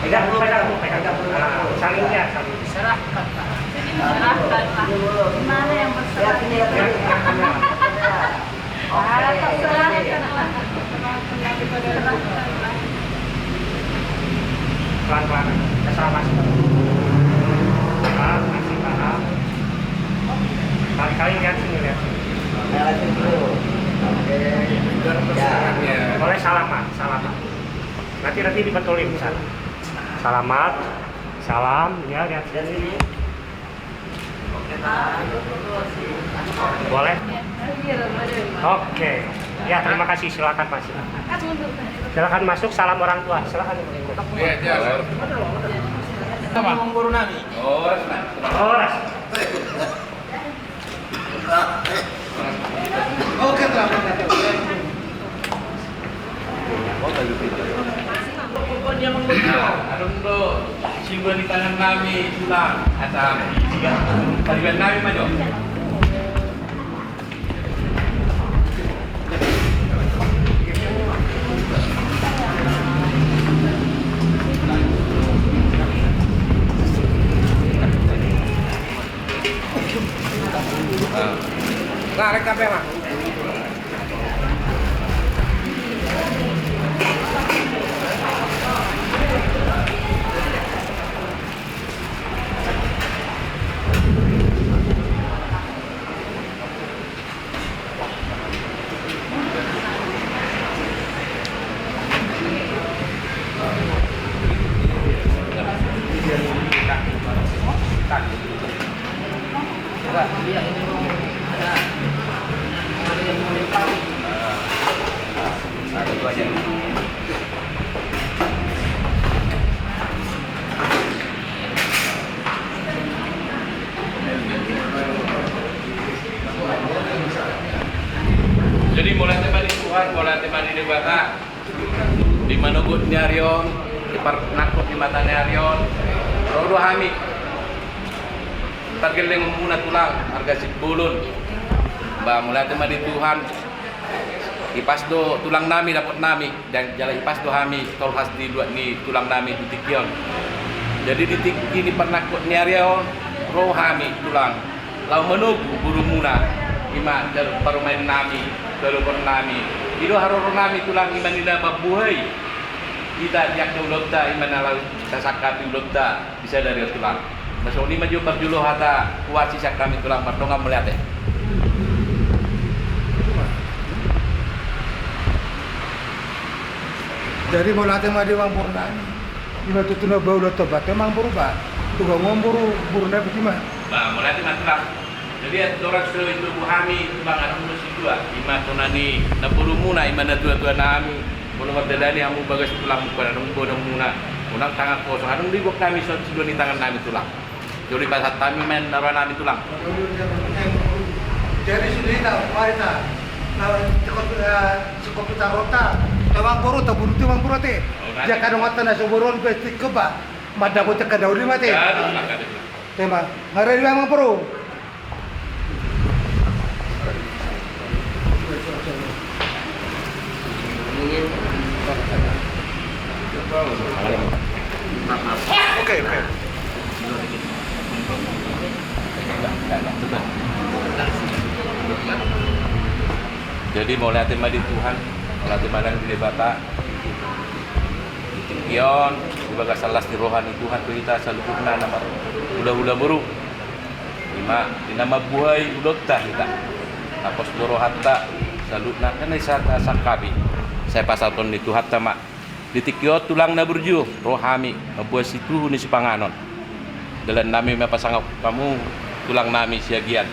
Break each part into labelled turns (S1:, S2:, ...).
S1: Pegang dulu. Saling lihat, saling.
S2: Serahkan, Pak. Jadi serahkan, Pak. Gimana yang berserah?
S1: Pelan-pelan, kesal masuk. Masih paham. Kali-kali lihat sini, lihat sini. Boleh salamat. Nanti dibetulin sana. Salamat, salam, ya lihat sini. Boleh? Oke. Ya, terima kasih. Silakan masuk. Silakan masuk. Salam orang tua. Silakan.
S3: Iya, jelas. Apa? Guru nami. Oh,
S1: Horas.
S3: oke, terima Adun do simbol di tangan kami sudah asam tiga taliban kami maju. Tarik kamera. Jadi mulai tema di Tuhan, mulai tema di debata di manugut nyarion, di nakut di mata nyarion, rodo hami, targeleng muna tulang, harga sibulun, mulai tema di Tuhan, ipas do tulang nami dapat nami dan jalan ipas do hami tol khas di dua ni tulang nami di tikion. Jadi di tiki di pernakut nyarion, roh hami tulang, lau menunggu buru muna, ima dari parumain nami. Dalupon nami, itu harus nami tulang iman ina mabuhay. Kita tiak ulodda iman alau sasakati ulodda bisa dari tulang. Masuk ini maju perjulu hata kuasi sak kami tulang pardonga melihat.
S4: Jadi mau latih madi wang purna, di mana tu nak bau letak bat, memang berubah. Tu kau ngomburu purna bagaimana?
S3: Bah, mulai dengan tulang. Jadi orang sudah itu buhami tulang ada musik dua. Ima tonani napuru muna ima na tua nami. Kalau berdadani amu bagas tulang bukan ada bodong muna. Unang tangan kosong. Adung libok kami sudah di tangan nami tulang. Jadi pasat kami main naruh nami tulang.
S4: Jadi sudah tahu, mari tak. Cukup kita rota. Tawang buru, taburu tu wang buru te. Jika kadang waktu nasi burun pasti keba. Mada ko cakap daudi mati. Tema, hari ini memang buru. Oke.
S3: Jadi mau lihat tema di Tuhan, mau lihat tema di debata, di Tikion, di bagas salas di rohani Tuhan kita salukuna nama udah buruk. Di nama buhay ulota kita. Tapos doro hatta salutna kan sa kabi. Saya pasal ton itu hatta mak. Di Tikion tulang na burju rohami mabuhay situ ni si panganon. Dalam nami mapasang kamu tulang nami siagian.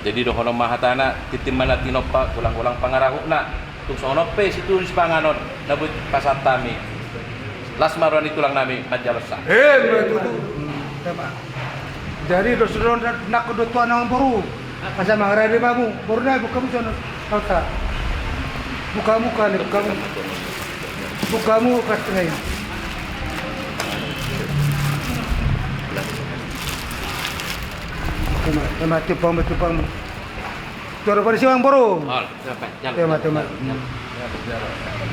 S3: Jadi dohono mahatana titimana tinopa ulang-ulang pangarahuna tung sono pe situ si panganon nabut pasat tami las marwani tulang nami majalasa
S4: Betul. Jadi dosuron nak kedua tuan orang baru masa mengarah mamu baru na buka muka kau tak buka muka ni buka muka setengah ini. Tema tipang. Tuan pada siang baru. Tema.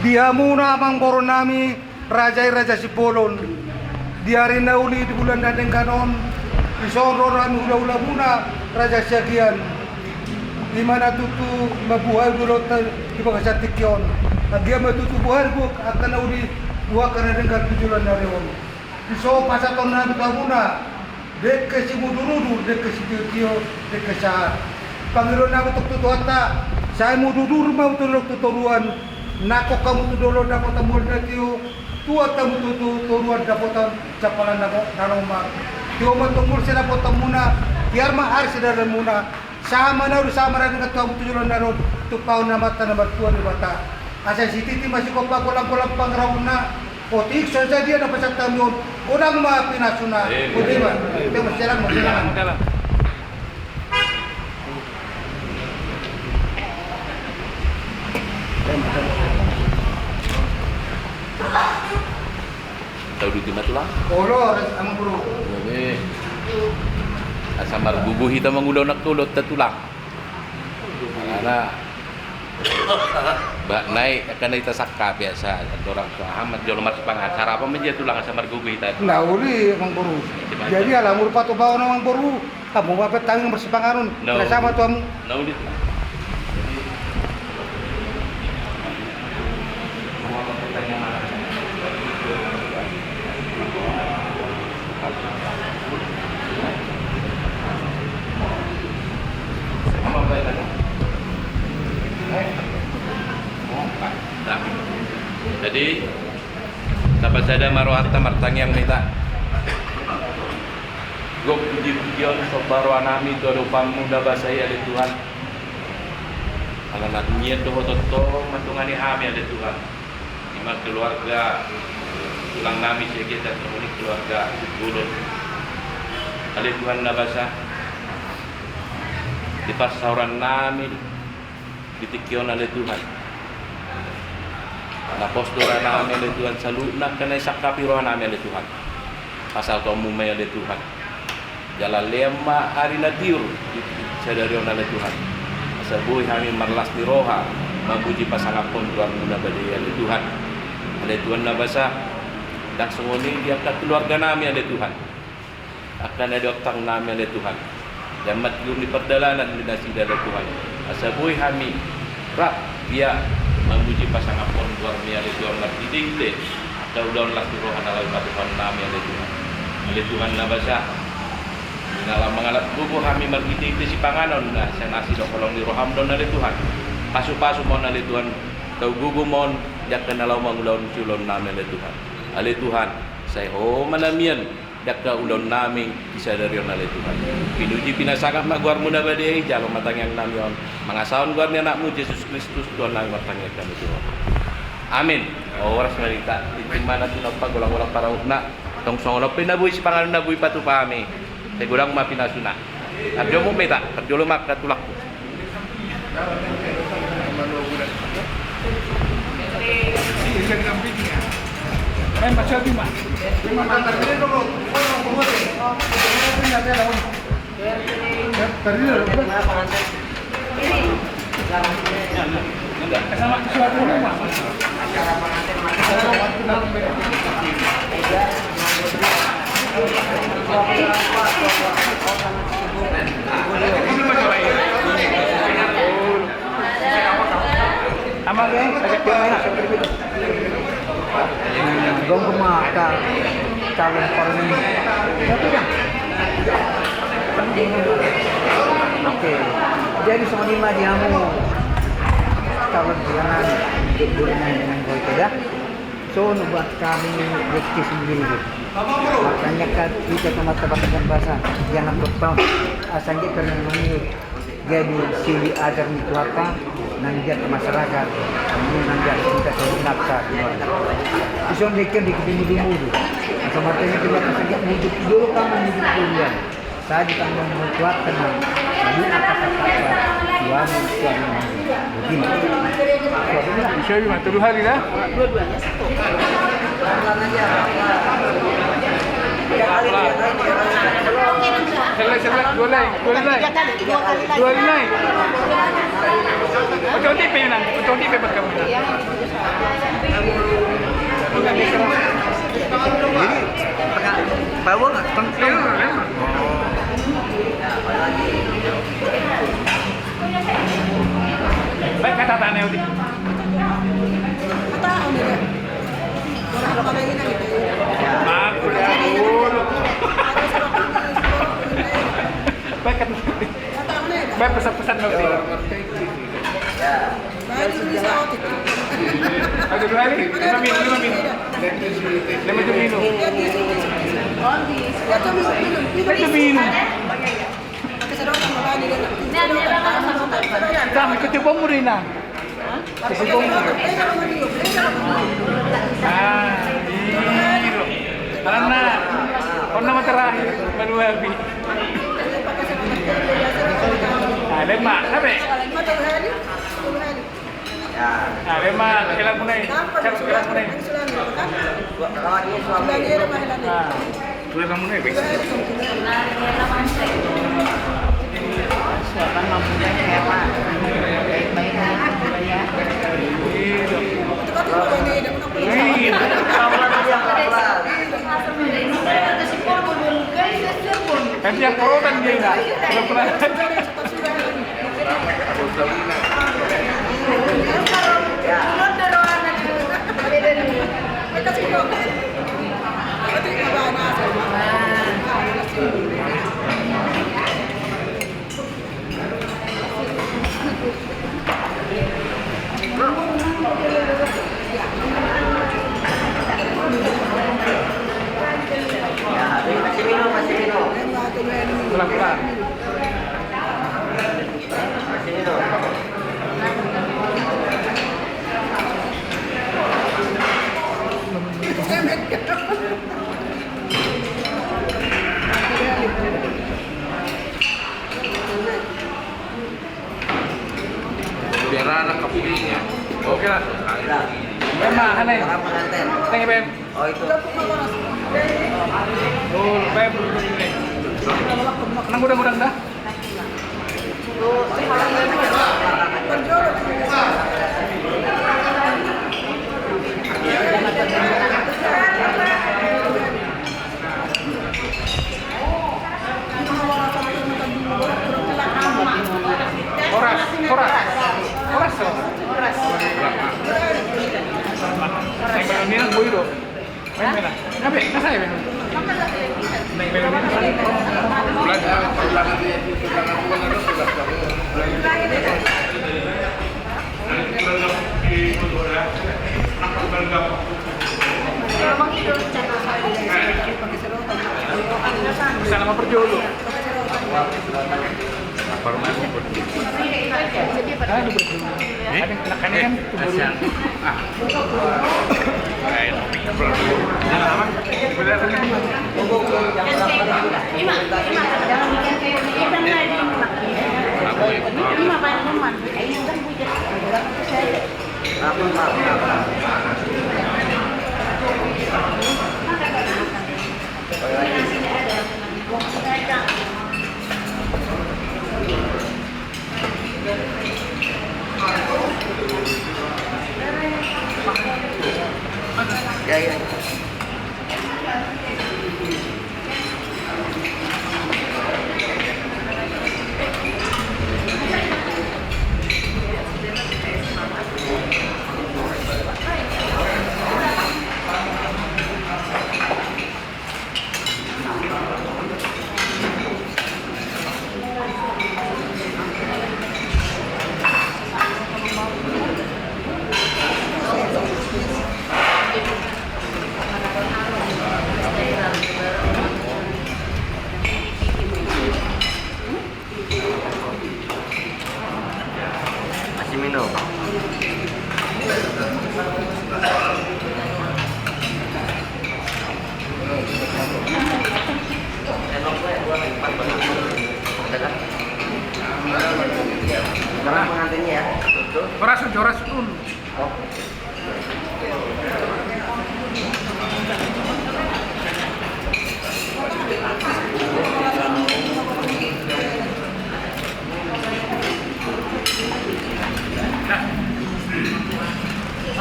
S4: Dia muna bang baru nami raja Sipolon. Di hari nauli di bulan Dadeng Kanon, isororan ula-ula muna Raja Syagian. Di mana tutu mabuhay dulu di bangsa Tikyon. Dia matutu buhay bu akan nauli dua karena dengar tujuan dari on. Iso pasaton na muna. Dek ke si mudurudu, dek ke si tio, dek ke saat. Pangiron na untuk tutuata. Saya mududur mau tulok tuturuan. Nako kamu tudolo dapat tamul na tio. Tua tamu tuturuan dapat capalan nanoma. Tio matungul sila potong muna. Biar mahar sila muna. Sama na sama na dengan kamu tujuan narod. Tupaw na mata na bertuan di mata. Asa si titi masih kopa kolam-kolam pangraun na. Otik saja dia dapat satu tahun. Orang mah pinasuna. Udah mah. Itu masalah.
S3: Tahu di timah tulang?
S4: Olor sama bro.
S3: Ini asamar bubuh kita mengudau nak tulot tulang. Karena Mbak naik akan kita sakka biasa orang Ahmad jolo mas pangacara apa menjadi tulang asamar bubuh kita.
S4: Nah, uli mang bro. Jadi alam urpa tu bawa mang bro. Kamu bapak tangan bersepangarun. Sama tuamu.
S3: Nah, uli. Jadi dapat saya marohata martang yang minta gok puji-pujian sobaro anami tu rupa muda basai ada Tuhan. Anak niat doh toto matungani hami ada Tuhan. Lima keluarga tulang nami kita temui keluarga bulun. Ada Tuhan nabasa di pasauran nami ditikion oleh Tuhan. Na postura namin oleh Tuhan selalu nak kena sakapi roh namin oleh Tuhan. Pasal kau mumai oleh Tuhan. Jalan lema hari nadiur sadari oleh Tuhan. Pasal boy kami marlas di roha mabuji pasangan pun keluar muda badai oleh Tuhan. Oleh Tuhan nabasa dan sengoni dia akan keluarga namin oleh Tuhan. Akan ada otak namin oleh Tuhan. Dan matlum di perdalanan di nasi dari Tuhan. Pasal boy kami rak dia memuji pasangan pon luar biasa Tuhan lah dinding deh atau daun lah rohan alai Tuhan nami oleh Tuhan oleh Tuhan nabasa dalam mengalat buku kami mergiti si panganon nah saya nasi dok kolong di roham don oleh Tuhan pasu mon oleh Tuhan tau gugu mon jak kenalau mangulon culon nami oleh Tuhan saya manamian dakka ulon nami disadarion oleh Tuhan pinuji pinasakap maguar muda badai jalan matang yang namion mangasaon guar ni anakmu Yesus Kristus Tuhan nami matang yang kami Tuhan amin oras merita di mana tu nampak golang-golang para ukna tong songolo pinabuhi si pangalan nabuhi patu pahami saya gulang mapinasuna abjo mo meta abjo lo mak katulak ko
S4: Masih lima. Lima antar ini dulu. Sama suatu rumah. Ama geng, ajak dia main. Gong kemaka calon parlemen. Satu kan? Oke. Jadi sama lima diamu calon bulanan untuk bulan dengan kau itu dah. So buat kami rezeki sendiri. Makanya kan kita teman-teman bahasa yang nak bertahun asalnya kerana menurut jadi sili ajar itu apa nanti ke masyarakat nanti kita terbenaksa ison dekan di kedemu-demu sematanya kita kesegak hidup dulu kamu hidup kuliah saya ditambah membuat tenang ini kata-kata suami begini bisa lima tujuh hari lah dua-duanya satu pelan aja Selesai dua lain. Betul tipe nan, betul tipe berkamu.
S5: Bawa nggak? Kental.
S6: Baik kata tanya udah. Aku dulu. Baik kan. Baik pesan-pesan nanti. Ada dua lagi. 5 minum. 5 minum. Kami ketemu Murina. Karena nama terakhir baru habis. Lemak, apa? Lemak, kelang punai. Kelang punai. Kelang punai, baik.
S2: Suatan mampunya hemat. Baik-baik ya.
S6: Kan yang korotan dia enggak. Belum pernah.
S5: Masih minum.
S6: Pelan-pelan.
S5: Masih minum.
S3: Biar anak kepilihnya.
S6: Oke lah.
S5: Udah.
S6: Memang aneh.
S5: Orang pengantin.
S6: Thank you, Bem.
S5: Oh itu.
S6: Bem. Nang udang-udang dah. Horas. Neng Belmina boy do. Belmina. Ngabe? Nasa ya Belmina? Neng Belmina. Bisa nama perjolo.
S3: Farmasi berdua.
S6: Ada berdua. Ada kan
S3: Asian. Jangan apa?
S5: Ya. Masih minum. Sekarang pengantinnya ya.
S6: Horas pun.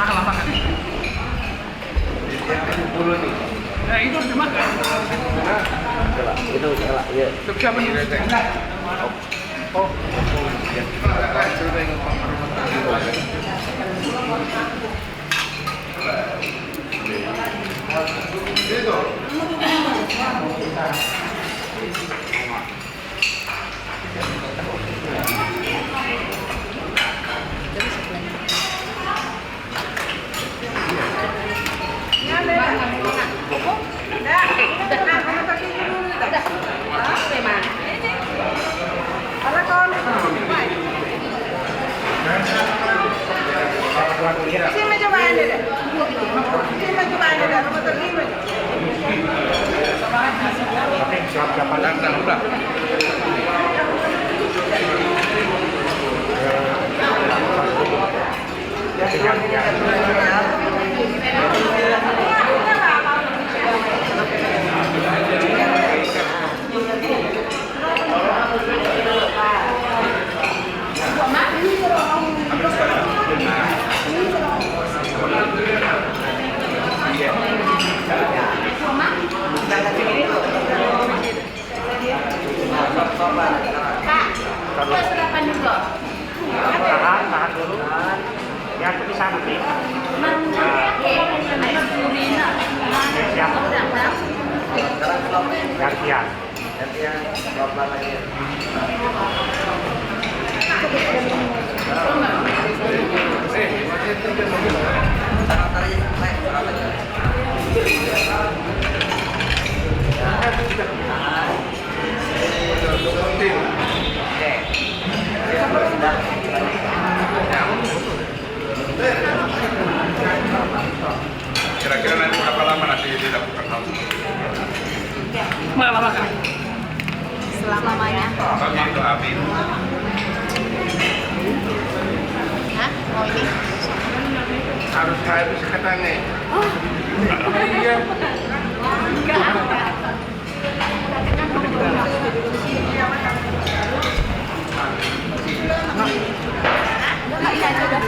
S6: Makan. Nah, itu harus dimakan.
S5: Itu salah, iya.
S6: Untuk siapa nih?
S2: Sini cobain deh. Sini cobain deh. Rumah terima.
S1: Oke, siap-siap.
S6: Dan udah.
S1: Tahan dulu. Ya, itu bisa nanti. Oke, siap. Gantian.
S5: Gantian, korban lagi. Taruh aja, taruh aja.
S6: Kira-kira nanti berapa lama nanti dilakukan hal itu? Lama kan?
S2: Selamanya.
S6: Bagi itu api.
S2: Hah? Mau ini?
S6: Harus habis katanya.
S2: Iya. Enggak ada. Enggak, ini aja udah.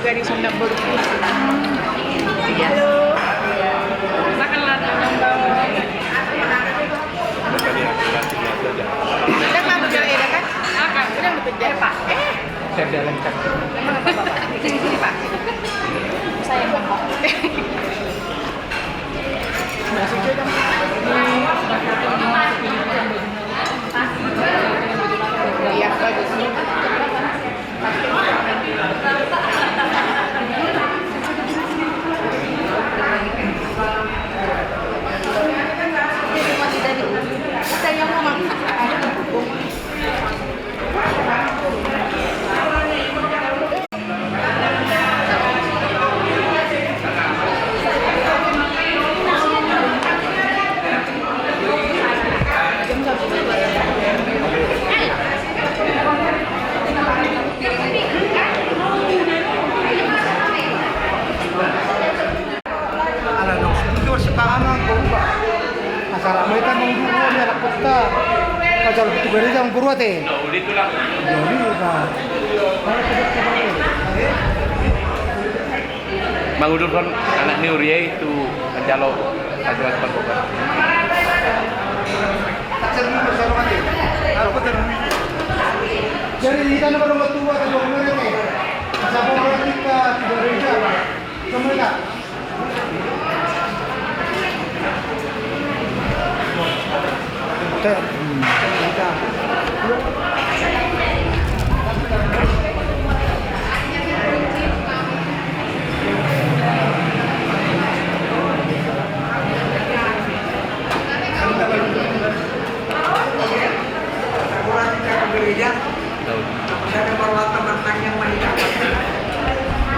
S2: juga di Sunda Baru. Halo. Makanlah nambah. Udah mau berjalan ya kan? Udah mau berjalan Pak.
S6: Saya jalan kaki.
S2: Memang apa Pak? Sini Pak. Saya Bapak. Masih juga. Iya bagus. Saya mau makan.
S4: Acara mereka mengguru ni anak kota. Kalau itu beri jangan guru ate.
S3: Ulit tu lang.
S4: Jadi kan.
S3: Mangudurkan anak ni Uriye itu mencalo hasil pokok.
S4: Jadi di sana baru tua dan baru mereka. Siapa orang kita tidak reja. Semua.
S5: Ada peralatan matang yang banyak.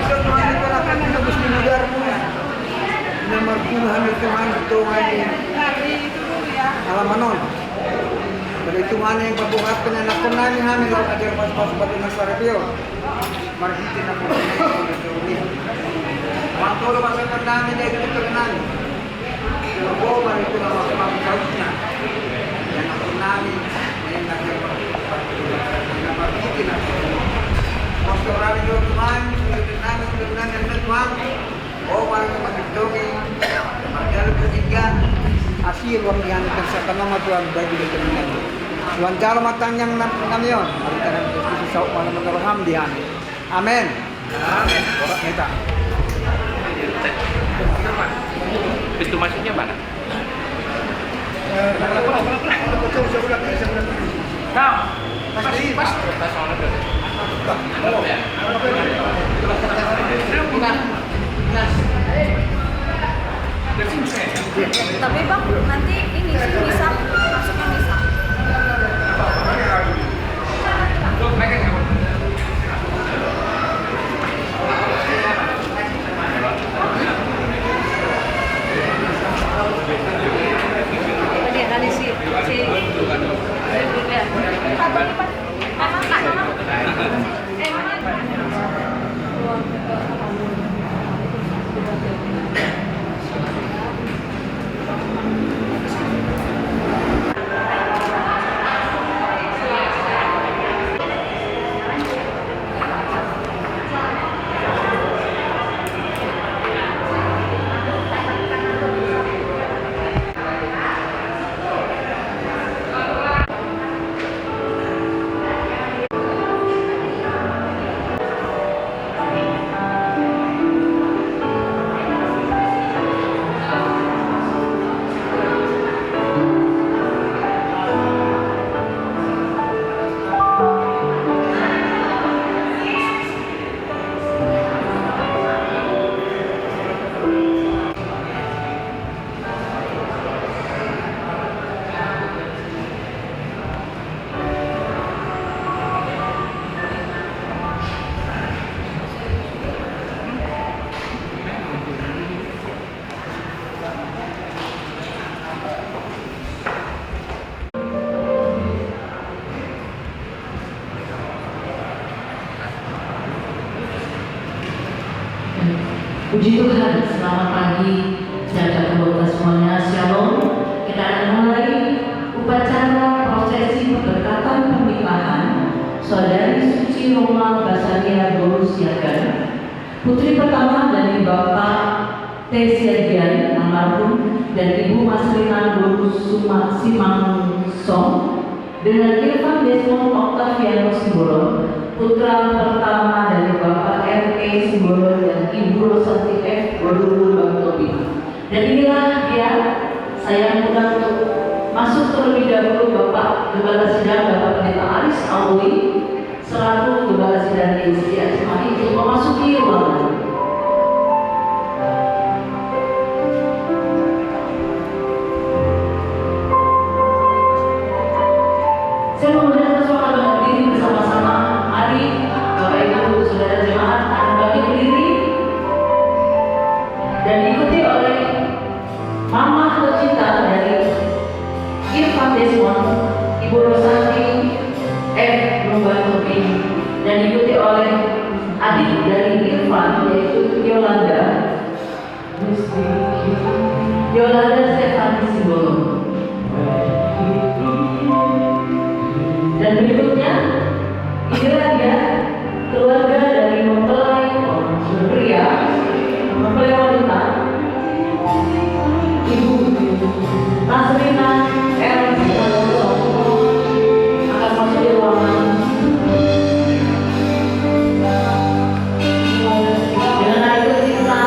S5: Itu kemarin kalau kan kita mesti negara punya. Nomor puluhan itu kan itu lagi. alamanon. Dari Tuhan yang pabuhat penanakan namin kami lawan ajar pas-pas pati nasarapyo. Marhiti na po na Mga tolo masakan namin ay tutunan. Pero po, marito na makapagpagpag niya. Yan ako namin ngayon na marhiti na po. Mas maraming doon Tuhan, sulitin namin tutunan ng Tuhan. O marito magagdogin, magdalo ketinggan. Asir wang yan sa kanang Tuhan bagi di ketinggan. Tuhan jalo matang yang namyon. Marita na Yesus sa upang naman naraham dihan. Amin. Amin. Orang kita.
S3: Pintu masuknya mana?
S7: Tapi bang, nanti ini bisa masuknya bisa.
S8: Puji Tuhan, selamat pagi saudara keluarga semuanya, Shalom. Kita akan mulai upacara prosesi pemberkatan pernikahan Saudari Suci Roma Basaria Gorus Siaga, putri pertama dari Bapak T. Siagian almarhum dan Ibu Masrina Gorus Simangsong, dengan Irfan Desmond Octaviano Simbolo, putra pertama dari Bapak R.P. Simbolo dan Ibu Rosanti F. Bodulu Bangtobi. Dan inilah dia, saya undang untuk masuk terlebih dahulu Bapak Gembala Sidang, Bapak Pendeta Aris Auli, selaku Gembala Sidang Diyosisi Cimahi, untuk memasuki ruangan. Saya mengundang semua berdiri bersama-sama. Mari Bapak Ibu Saudara jemaat akan bagi berdiri dan diikuti oleh Mama tercinta dari Irfan Desmond, Ibu Rosanti F. Lumbantobi, dan diikuti oleh adik dari Irfan yaitu Yolanda Stefani Simbolo. Dan berikutnya, inilah dia keluarga dari mempelai pria, mempelai wanita, Ibu Nasrina R. akan masuk di ruangan. Dengan air cinta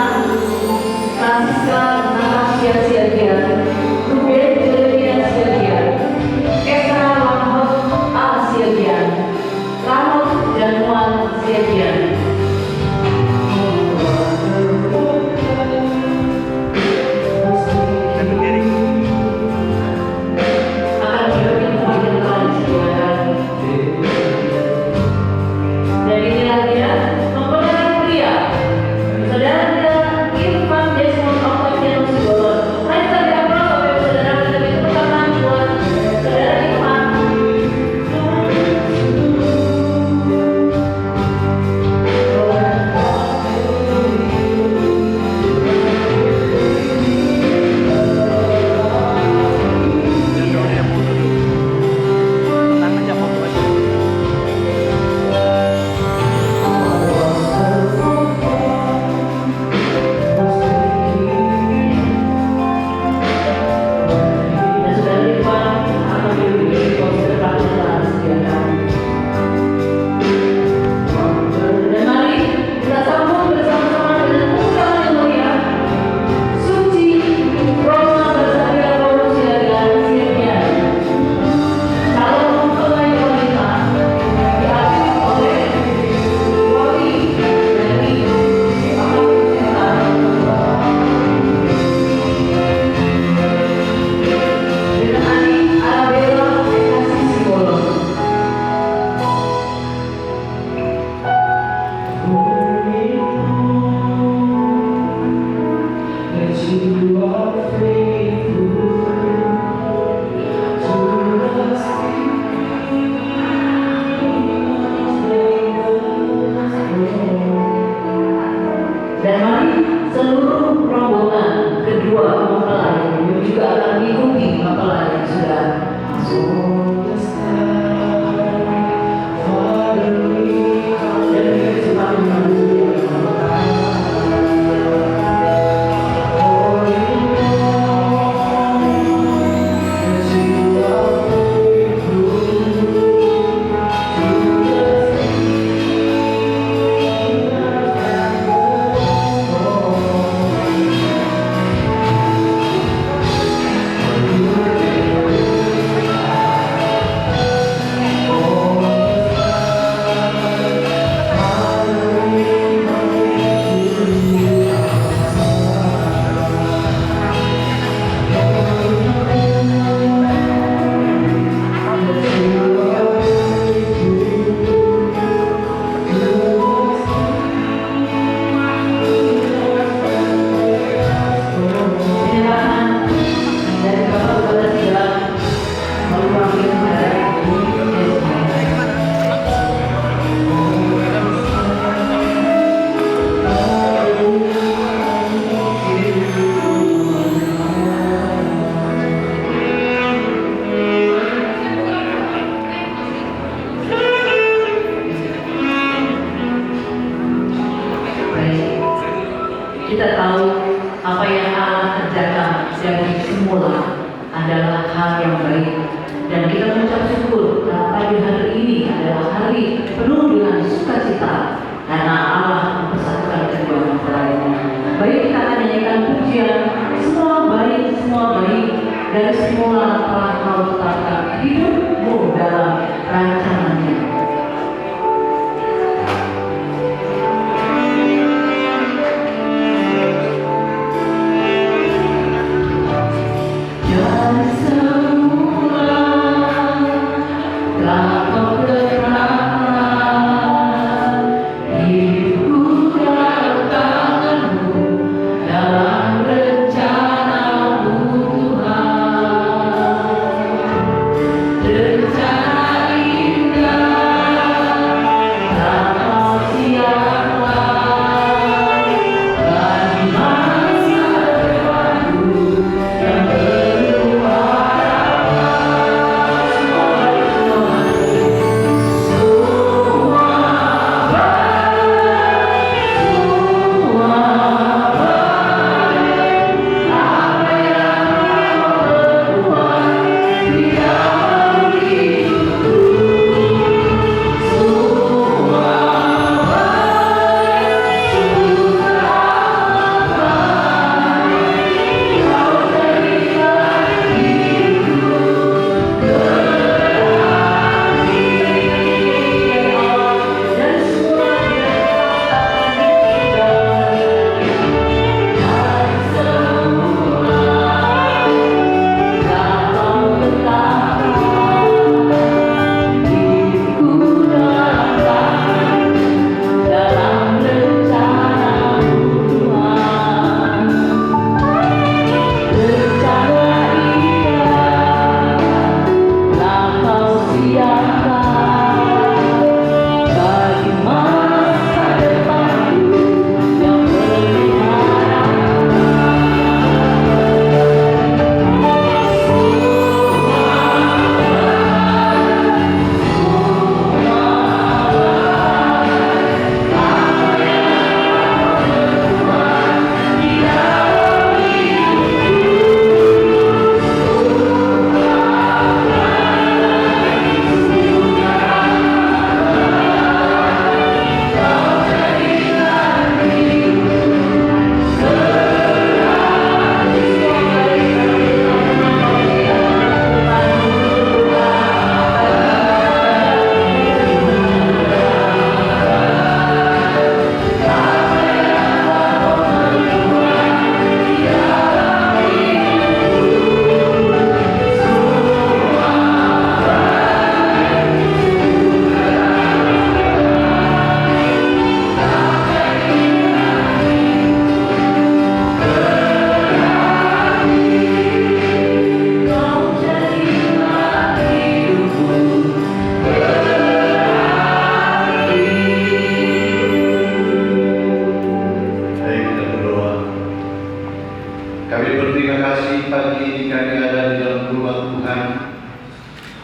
S8: Kita tahu apa yang Allah kerjakan dari semula adalah hal yang baik, dan kita mengucap syukur karena pagi hari ini adalah hari penuh dengan sukacita karena Allah mempersatukan kedua mempelainya. Baik, kita akan nyanyikan pujian semua baik dari semula telah Kau tetapkan hidupmu dalam rancangannya. Dari semula telah Kau tetapkan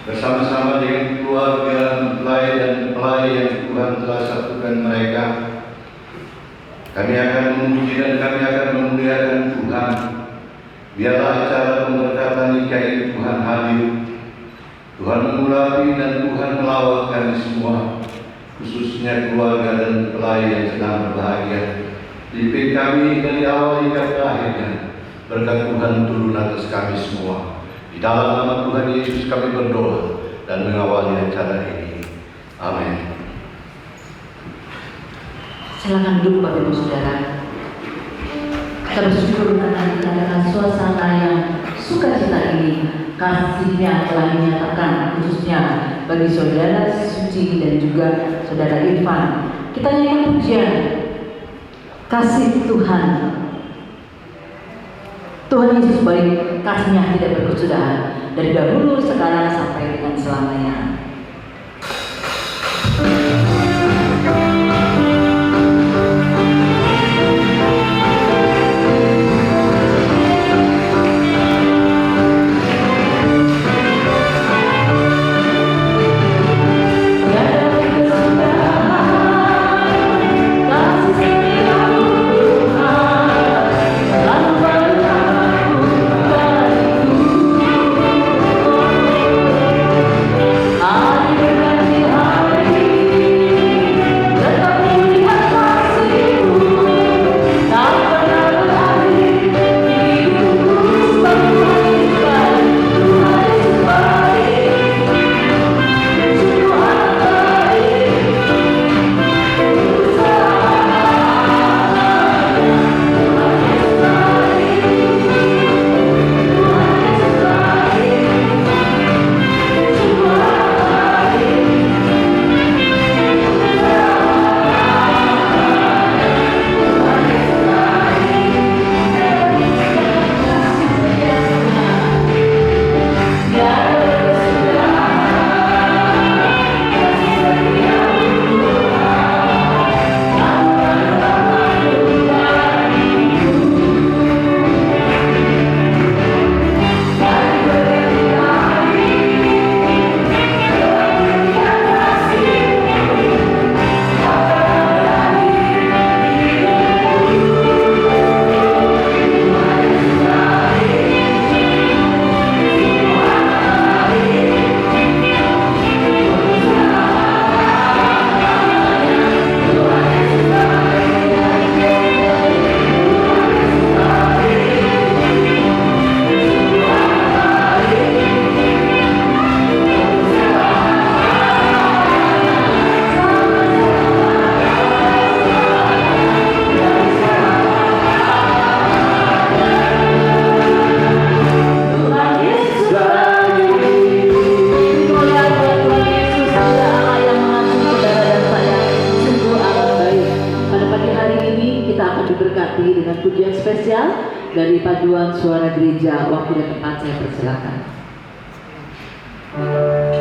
S9: bersama-sama dengan keluarga mempelai dan mempelai yang Tuhan telah satukan mereka. Kami akan memuji dan kami akan memuliakan Tuhan. Biarlah acara pemberkatan nikah ini Tuhan hadir. Tuhan mengurapi dan Tuhan melawat kami semua, khususnya keluarga dan mempelai yang sedang berbahagia. Pimpin kami dari awal hingga ke akhirnya. Berkat Tuhan turun atas kami semua. Di dalam nama Tuhan Yesus kami berdoa dan mengawali acara ini. Amin.
S8: Silakan duduk Bapak Ibu Saudara. Kita bersyukur karena suasana yang sukacita ini, kasihnya telah dinyatakan khususnya bagi saudara Suci dan juga saudara Irfan. Kita nyanyikan pujian kasih Tuhan. Tuhan Yesus baik, kasihnya tidak berkesudahan dari dahulu, sekarang sampai dengan selamanya. Dari paduan suara gereja, waktu dan tempat saya persilakan.
S2: Kiranya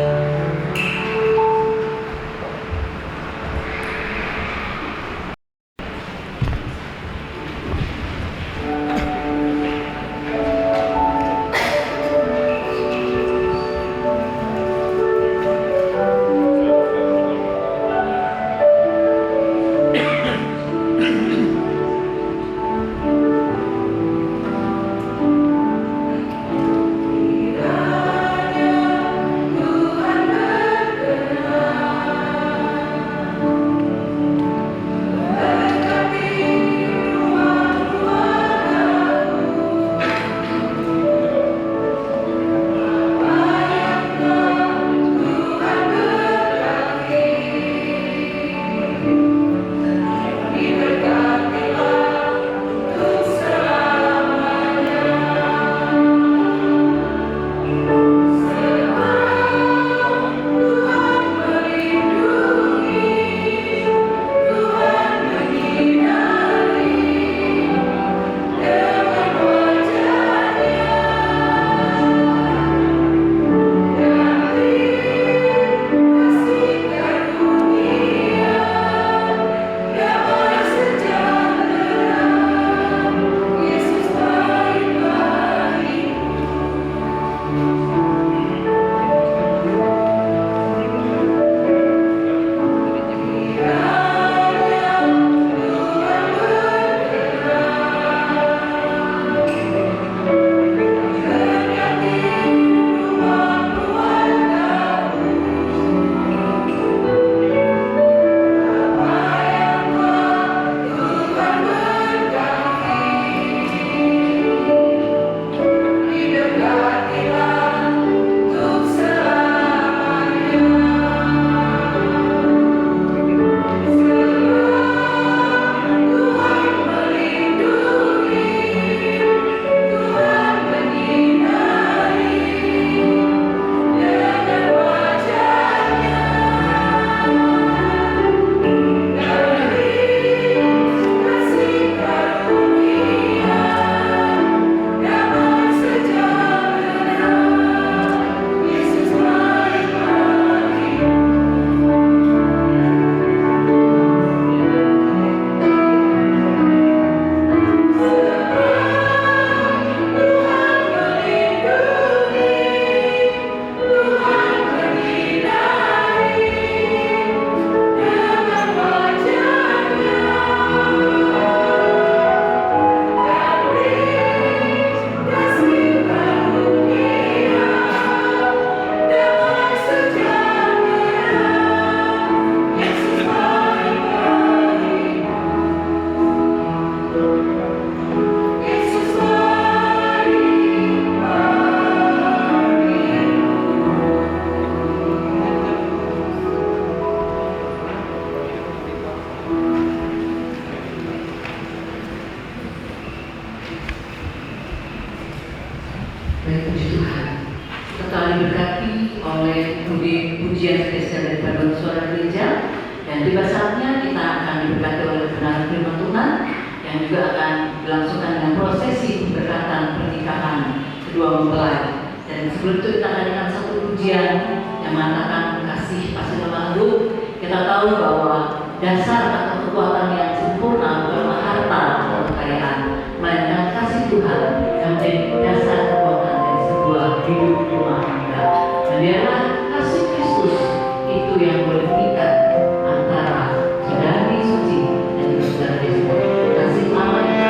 S8: oleh pujian spesial dari Bapak Suara Gereja. Dan tiba saatnya kita akan diberkati oleh kebenaran firman Tuhan yang juga akan dilangsungkan dengan prosesi pemberkatan pernikahan kedua mempelai. Dan sebelum itu kita akan dengar satu pujian yang mengatakan kasih pasti lemah lembut. Kita tahu bahwa dasar atau kekuatan yang sempurna bukanlah harta atau kekayaan, melainkan kasih Tuhan yang menjadi dasar kekuatan dari sebuah hidup rumah tangga. Dan biarlah kasih Kristus itu yang boleh mengikat antara saudari suci dan saudara Yesus. Kasih Allah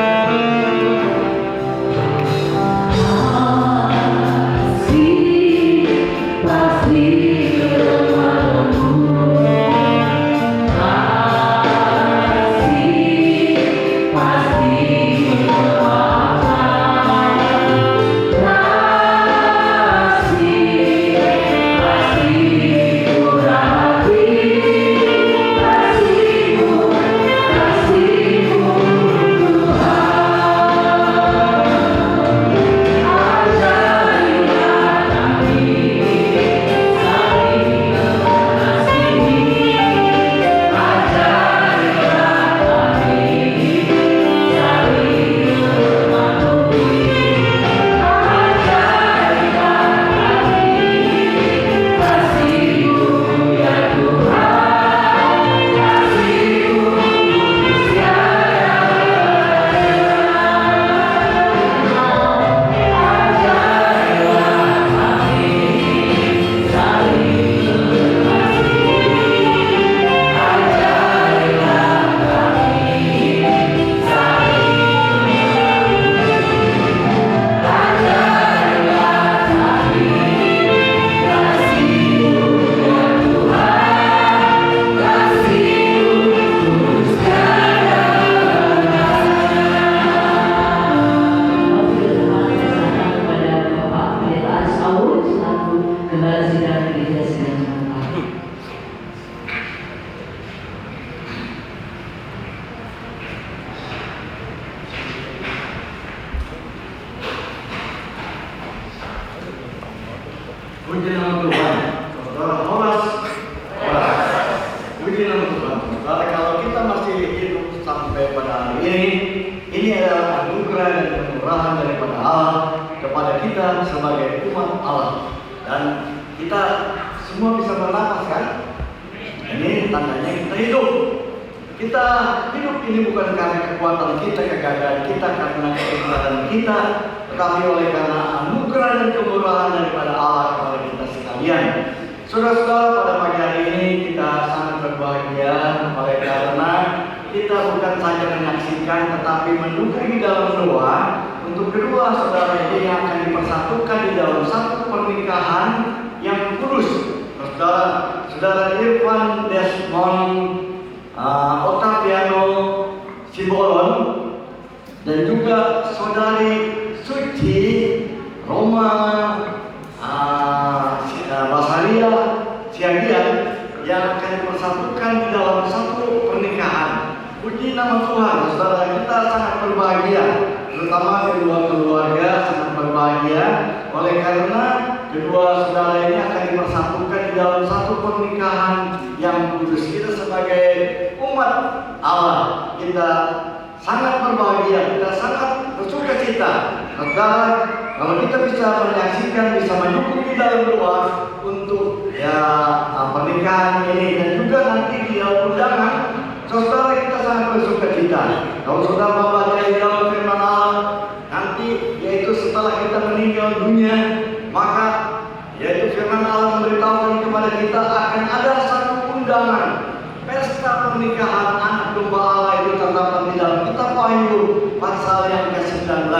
S8: pasti
S10: Puji nama Tuhan, saudara Horas. Puji nama Tuhan, saudara. Kalau kita masih hidup sampai pada hari ini adalah anugerah dan kemurahan daripada Allah kepada kita sebagai umat Allah. Dan kita semua bisa bernapas kan? Ini tandanya kita hidup. Kita hidup ini bukan karena kekuatan kita, kegagalan kita, karena kekuatan kita, tetapi oleh karena anugerah dan kemurahan daripada Allah kepada kita sekalian. Saudara-saudara, pada pagi hari ini kita sangat berbahagia oleh karena kita bukan saja menyaksikan tetapi mendukung di dalam doa untuk kedua saudara ini yang akan dipersatukan di dalam satu pernikahan yang kudus. Saudara Irfan Desmond Octaviano Sibolon dan juga saudari Suci Roma Basaria Siagian yang akan dipersatukan di dalam satu pernikahan. Puji nama Tuhan, saudara, kita sangat berbahagia, terutama kedua keluarga sangat berbahagia oleh karena kedua saudara ini akan dipersatukan di dalam satu pernikahan yang kudus. Kita sebagai umat Allah, kita sangat berbahagia, kita sangat bersuka cita. Saudara, kalau kita bisa menyaksikan, bisa mendukung di dalam doa untuk pernikahan ini dan juga nanti di dalam undangan, saudara, kita sangat bersuka cita. Kalau saudara membaca di dalam firman Allah nanti, yaitu setelah kita meninggal dunia, maka yaitu firman Allah memberitahukan kepada kita akan ada satu undangan pesta pernikahan anak domba Allah. Itu terdapat di dalam kitab Wahyu pasal yang ke-19.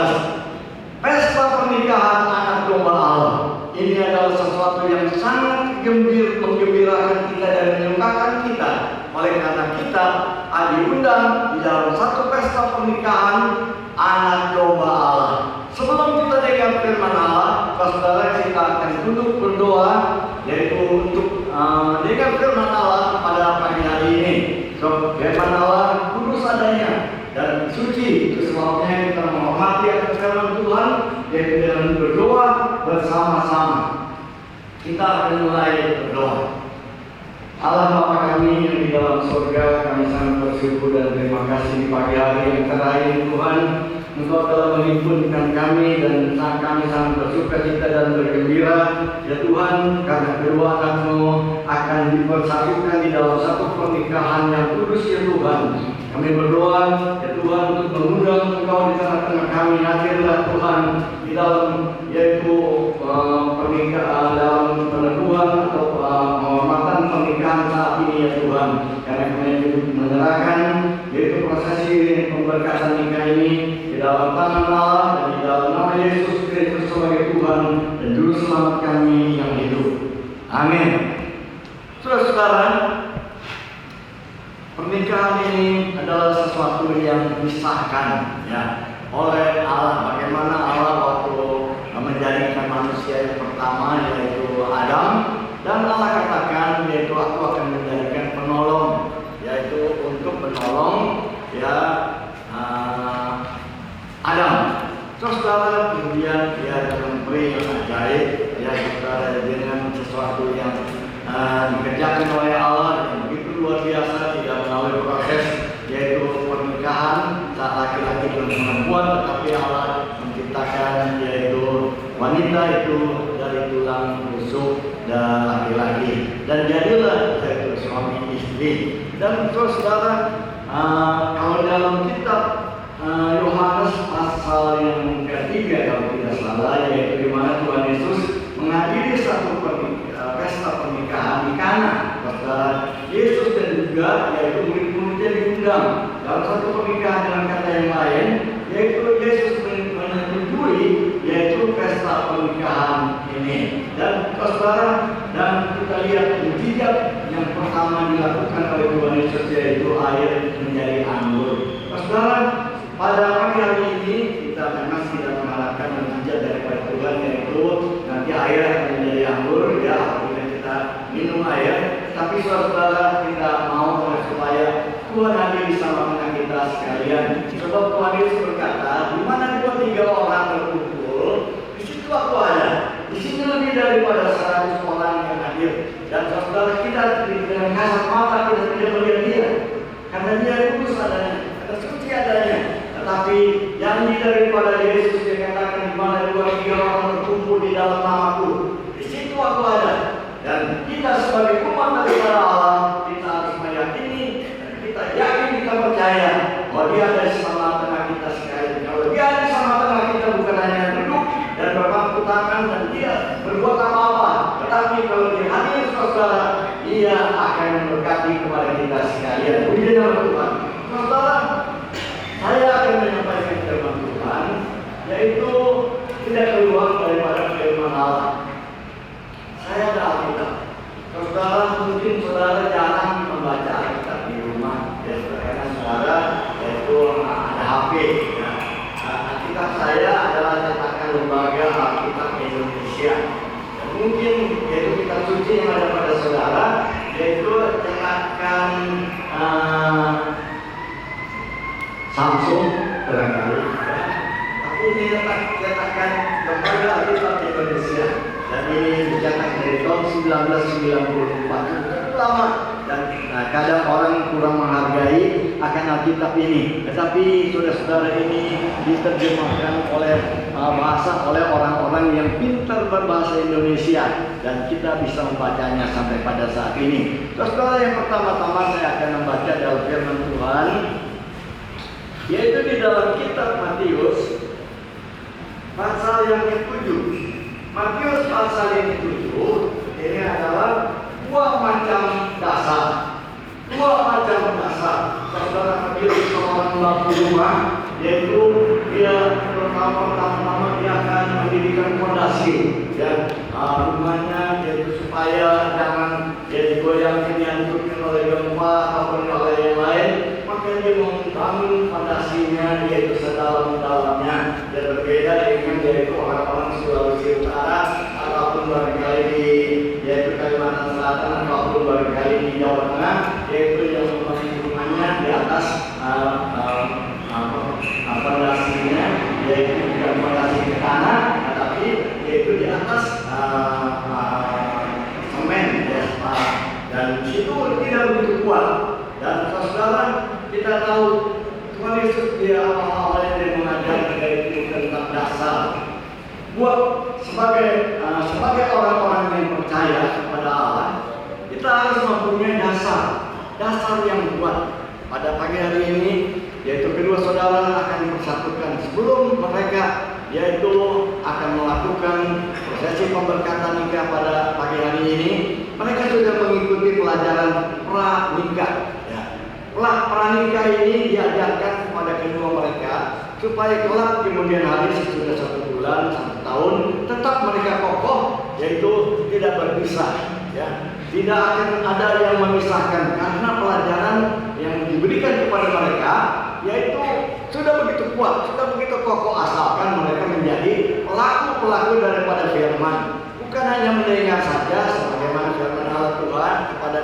S10: Pesta pernikahan anak domba Allah ini adalah sesuatu yang sangat menggembirakan kita dan menyukakan kita, oleh karena kita diundang di dalam satu pesta pernikahan anak domba Allah. Sebelum kita dengar firman Allah, saudara, kita akan duduk berdoa, yaitu untuk dengar firman Allah pada pagi hari ini. So, firman Allah kudus adanya dan suci. Itu sebabnya kita menghormati akan firman Tuhan, yaitu dengan berdoa bersama-sama. Kita akan mulai berdoa. Allah Bapa kami yang di dalam surga, kami sangat bersyukur dan terima kasih di pagi hari yang cerah ini Tuhan. Engkau telah menghimpunkan kami dan kami sangat bersuka cita dan bergembira ya Tuhan, karena kedua anak-Mu akan dipersatukan di dalam satu pernikahan yang kudus ya Tuhan. Kami berdoa ya Tuhan untuk mengundang Engkau di tengah-tengah kami. Hadirlah Tuhan di dalam yaitu pernikahan, dalam peneduhan atau penghormatan pernikahan saat ini ya Tuhan. Karena kami menyerahkan yaitu prosesi pemberkatan nikah ini di dalam tangan Allah dan di dalam nama Yesus Kristus sebagai Tuhan dan Juru Selamat kami yang hidup. Amin. Saudara-saudara, pernikahan ini adalah sesuatu yang disahkan ya oleh Allah. Bagaimana Allah waktu menjadikan manusia yang pertama yaitu Adam, dan Allah katakan yaitu aku akan menjadikan penolong, yaitu untuk menolong ya Adam. Saudara, kemudian dia dengan peri yang ajaib ya saudara, dengan sesuatu yang dikerjakan oleh Allah yang begitu luar biasa, tidak melalui proses yaitu pernikahan saat laki-laki dan perempuan, tetapi Allah menciptakan yaitu wanita itu dari tulang rusuk dan laki-laki, dan jadilah yaitu suami istri. Dan saudara, kalau dalam kitab Yohanes pasal yang ketiga kalau tidak salah, yaitu di mana Tuhan Yesus menghadiri satu pesta pernikahan di Kana. Yesus dan juga yaitu murid-muridnya diundang dalam satu pernikahan. Dengan kata yang lain, yaitu Yesus menyetujui yaitu pesta pernikahan ini. Dan saudara, dan kita lihat mujizat yang pertama dilakukan oleh Tuhan Yesus yaitu air menjadi anggur. Saudara, pada pagi hari ini kita memang tidak mengharapkan mujizat daripada Tuhan yaitu nanti air akan menjadi anggur ya apabila kita minum air. Tapi saudara, kita mau supaya Tuhan hadir di tengah kita sekalian. Sebab Tuhan Yesus berkata, di mana 2-3 orang berkumpul, di situ aku ada. Di sini lebih daripada 100 orang yang hadir. Dan saudara, kita dengan kasat mata kita tidak melihat dia, karena dia kudus adanya, ada suci adanya. Tetapi yang daripada Yesus dia katakan, di mana 2-3 orang berkumpul di dalam namaku, di situ aku ada. Dan kita sebagai umat daripada Allah, kita harus meyakini dan kita yakin, kita percaya bahwa dia ada di tengah kita sekalian. Kalau dia ada di tengah kita, bukan hanya duduk dan berbangku tangan dan dia berbuat apa-apa, tetapi kalau dia hadir saudara, dia akan memberkati kepada kita sekalian. Puji nama Tuhan. Saudara, saya akan menyampaikan firman Tuhan, yaitu tidak keluar daripada firman Allah. Saya ada Alkitab. Saudara, mungkin saudara jarang membaca Alkitab di rumah, ya karena saudara yaitu ada HP. Ya. Alkitab saya adalah cetakan lembaga Alkitab Indonesia. Dan mungkin yaitu kitab suci yang ada pada saudara, yaitu cetakan Samsung barangkali. Ya. Tapi ini cetakan lembaga Alkitab Indonesia. Dan ini dicetak dari tahun 1994, lama. Dan kadang orang kurang menghargai akan Alkitab ini. Tetapi saudara-saudara, ini diterjemahkan oleh oleh orang-orang yang pintar berbahasa Indonesia, dan kita bisa membacanya sampai pada saat ini. Saudara, yang pertama-tama saya akan membaca dalam firman Tuhan, yaitu di dalam kitab Matius pasal yang ke-7. Matius pasal yang ke-7 ini adalah dua macam dasar. Saudara ambil seorang lampu rumah, yaitu dia pertama-tama dia akan mendirikan fondasi dan rumahnya, yaitu supaya jangan digoyangkan, dihancurkan oleh gempa ataupun oleh yang lain. Maka dia membangun fondasinya yaitu sedalam-dalamnya. Dan berbeda dengan yaitu orang-orang Sulawesi Utara ataupun barangkali di yaitu Kalimantan Selatan ataupun barangkali di Jawa Tengah, yaitu yang membangun rumahnya di atas fondasinya, yaitu bukan fondasi ke tanah, tetapi yaitu di atas semen Dan di situ tidak begitu kuat. Dan saudara, kita tahu Tuhan Yesus dia awal-awalnya dia mengajarkan itu tentang dasar. Buat sebagai orang-orang yang percaya kepada Allah, kita harus mempunyai dasar yang kuat. Pada pagi hari ini, yaitu kedua saudara akan dipersatukan sebelum mereka yaitu akan melakukan prosesi pemberkatan nikah pada pagi hari ini. Mereka sudah mengikuti pelajaran pranikah. Ya. Pranikah ini diajarkan kepada kedua mereka supaya kelak kemudian hari sesudah 1 bulan, 1 tahun tetap mereka kokoh, yaitu tidak berpisah. Ya. Tidak akan ada yang memisahkan karena pelajaran yang diberikan kepada mereka yaitu sudah begitu kuat, sudah begitu kokoh, asalkan mereka menjadi pelaku-pelaku daripada firman. Bukan hanya mendengar saja sebagaimana firman Allah Tuhan kepada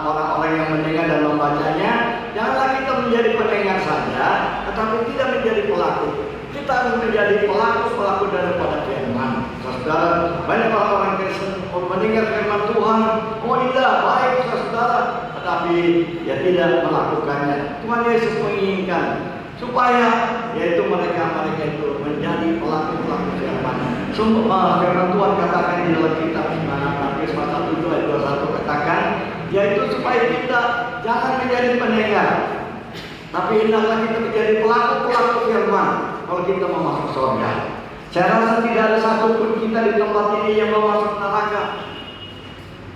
S10: orang-orang yang mendengar dan membacanya. Janganlah kita menjadi pendengar saja, tetapi tidak menjadi pelaku. Kita harus menjadi pelaku-pelaku daripada firman. Saudara, banyak orang-orang Kristen mendengar firman Tuhan, oh indah, baik saudara, tetapi ya tidak melakukannya. Tuhan Yesus menginginkan supaya yaitu mereka itu menjadi pelaku-pelaku firman. Firman Tuhan katakan di dalam kitab Matius pasal 7 ayat 21 katakan, yaitu supaya kita jangan menjadi pendengar, tapi hendaklah kita menjadi pelaku-pelaku firman kalau kita mau masuk surga. Saya rasa tidak ada satupun kita di tempat ini yang mau masuk neraka,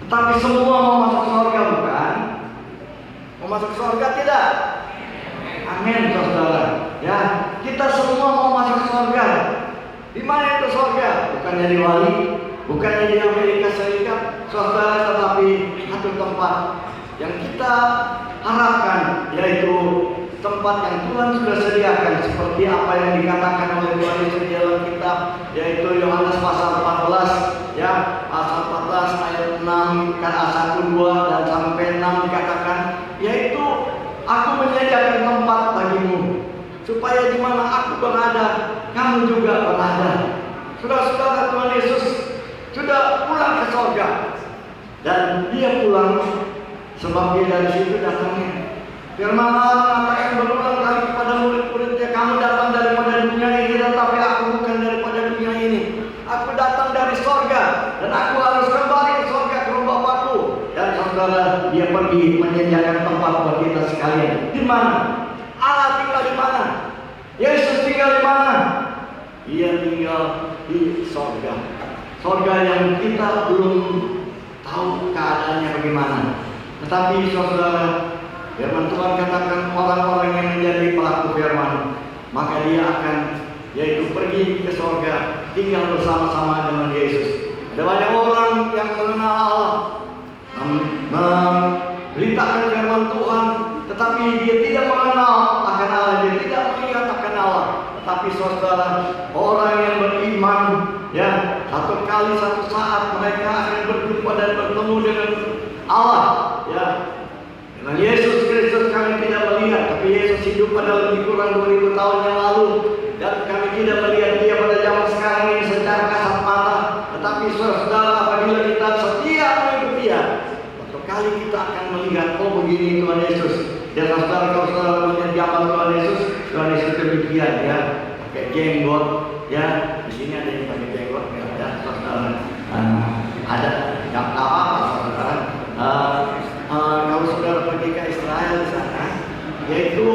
S10: tetapi semua mau masuk surga, bukan? Mau masuk surga tidak? Amin, saudara. Ya, kita semua mau masuk surga. Di mana itu surga? Bukannya di Bali, bukannya di Amerika Serikat, saudara, tetapi satu tempat yang kita harapkan, yaitu tempat yang Tuhan sudah sediakan, seperti apa yang dikatakan oleh Tuhan Yesus di dalam kitab, yaitu Yohanes pasal 14, ya, pasal 14 ayat 6, ayat 1, 2 dan sampai 6 dikatakan, yaitu aku menyediakan tempat bagimu, supaya di mana aku berada, kamu juga berada. Saudara-saudara, Tuhan Yesus sudah pulang ke surga, dan dia pulang sebab dia dari situ datangnya. Firman Allah mengatakan berulang kali kepada murid-muridnya, kamu datang daripada dunia ini, tetapi aku bukan daripada dunia ini. Aku datang dari surga, dan aku harus kembali ke surga ke rumah Bapakku. Dan saudara, dia pergi menyediakan tempat buat kita sekalian. Di mana? Allah tinggal di mana? Yesus tinggal di mana? Dia tinggal di surga. Surga yang kita belum tahu keadaannya bagaimana. Tetapi saudara, firman Tuhan katakan orang-orang yang menjadi pelaku firman, maka dia akan yaitu pergi ke surga, tinggal bersama-sama dengan Yesus. Ada banyak orang yang mengenal Allah, memberitakan firman Tuhan, tetapi dia tidak mengenal akan Allah, dia tidak melihat akan Allah. Tetapi saudara, orang yang beriman, ya, satu kali satu saat mereka akan berjumpa dan bertemu dengan Allah, ya. Dengan Yesus Kristus kami tidak melihat, tapi Yesus hidup pada lebih kurang 2000 tahun yang lalu, dan kami tidak melihat dia pada zaman sekarang ini secara kasat mata. Tetapi saudara, apabila kita setia mengikuti dia, suatu kali kita akan melihat, oh begini Tuhan Yesus. Dan saudara, kalau saudara melihat zaman Tuhan Yesus demikian, ya, pakai jenggot, ya. Di sini ada yang pakai jenggot, ya, saudara. Ada yang apa, saudara? Kalau saudara pergi ke Israel di sana, yaitu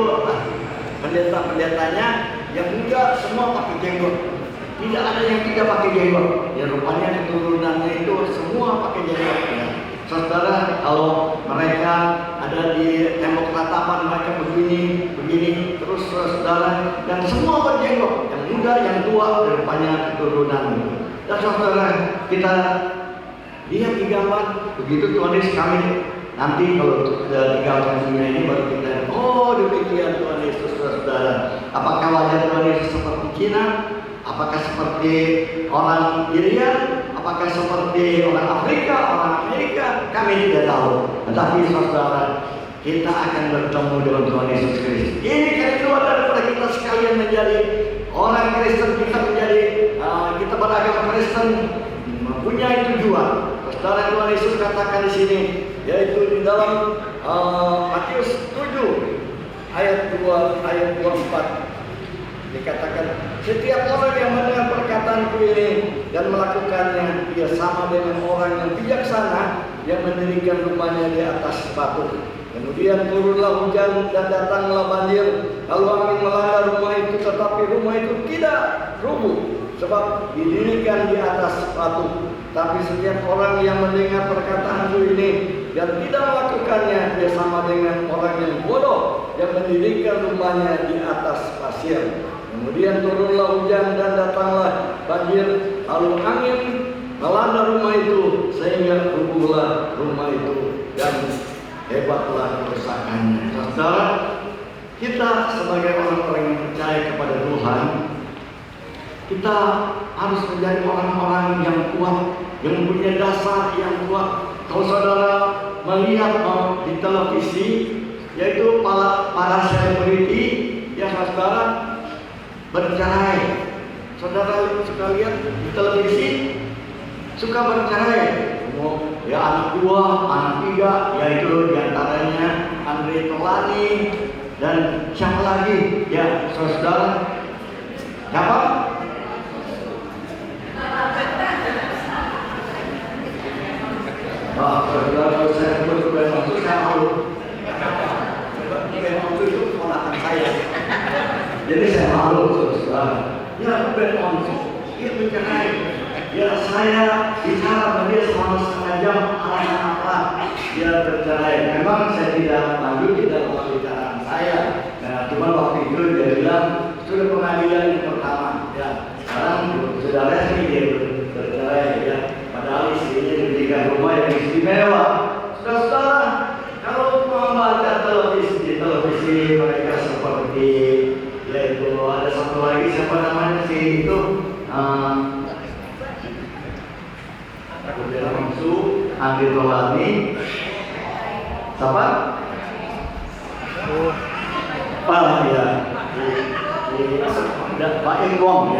S10: pendeta-pendetanya yang muda semua pakai jenggot. Tidak ada yang tidak pakai jenggot. Ya, rupanya keturunannya itu semua pakai jenggot. Ya. Saudara, kalau mereka ada di tembok ratapan mereka begini, terus saudara, dan semua berjenggot, yang muda, yang tua, rupanya keturunan. Dan saudara, kita lihat di gambar, begitu Tuhan Yesus kami. Nanti kalau sudah tinggalkan dunia ini baru kita, oh demikian Tuhan Yesus, saudara. Apakah wajah Tuhan Yesus seperti Cina? Apakah seperti orang Irian? Apakah seperti orang Afrika, orang Amerika? Kami tidak tahu. Tetapi saudara, kita akan bertemu dengan Tuhan Yesus Kristus. Ini kedua daripada kita sekalian menjadi orang Kristen, kita menjadi kita beragama Kristen, mempunyai tujuan. saudara Tuhan Yesus katakan di sini, yaitu di dalam Matius 7 ayat 24 dikatakan, setiap orang yang mendengar perkataanku ini dan melakukannya, dia sama dengan orang yang bijaksana yang mendirikan rumahnya di atas batu. Kemudian turunlah hujan dan datanglah banjir, lalu angin melanda rumah itu, tetapi rumah itu tidak rubuh, sebab didirikan di atas batu. Tapi setiap orang yang mendengar perkataanku ini dan tidak melakukannya, dia sama dengan orang yang bodoh yang mendirikan rumahnya di atas pasir. Kemudian turunlah hujan dan datanglah banjir, lalu angin melanda rumah itu sehingga rubuhlah rumah itu dan hebatlah kerusakannya. Saudara, kita sebagai orang-orang yang percaya kepada Tuhan, kita harus menjadi orang-orang yang kuat, yang punya dasar yang kuat. Kalau saudara melihat di televisi, yaitu para selebriti yang saudara bercerai. Saudara suka lihat di televisi, suka bercerai. Ya anak 2, anak 3, yaitu diantaranya Andre Taulany dan siapa lagi? Ya saudara, siapa? Saudara saya berbuat maksud saya malu. Memang itu ponakan saya. Jadi saya malu saudara. Ya berbuat dia bercerai. Ya saya bicara sama dia selama setengah jam alasan apa dia bercerai. Memang saya tidak lanjut dalam pembicaraan saya. Nah, cuma waktu itu dia bilang sudah pengadilan yang pertama. Ya sekarang saudara sih dia bercerai ya. Padahal istrinya diberikan rumah yang istimewa. Saudara, kalau membaca televisi mereka seperti, yaitu ada satu lagi siapa namanya sih itu Andre Taulany, siapa? Ya, Pak Ingwong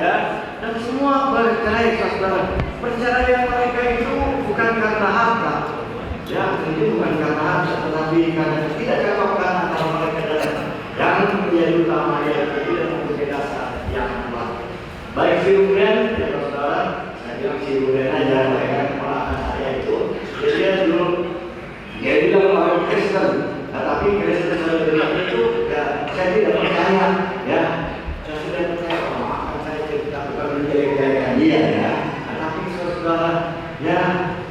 S10: ya, dan semua bercerai saudara. Perceraian mereka itu bukan karena harta, ya, ini bukan karena harta, tetapi karena ketidakcocokan antara mereka dan yang menjadi utama yaitu tidak mempunyai dasar yang kuat. Baik si Ruben, ya saudara, saya bilang si Ruben aja, mereka pernah saya itu, dia dulu dia bilang orang Kristen, tetapi Kristen saya bilang itu, ya saya tidak percaya, ya. Iya ya, tapi saudara, ya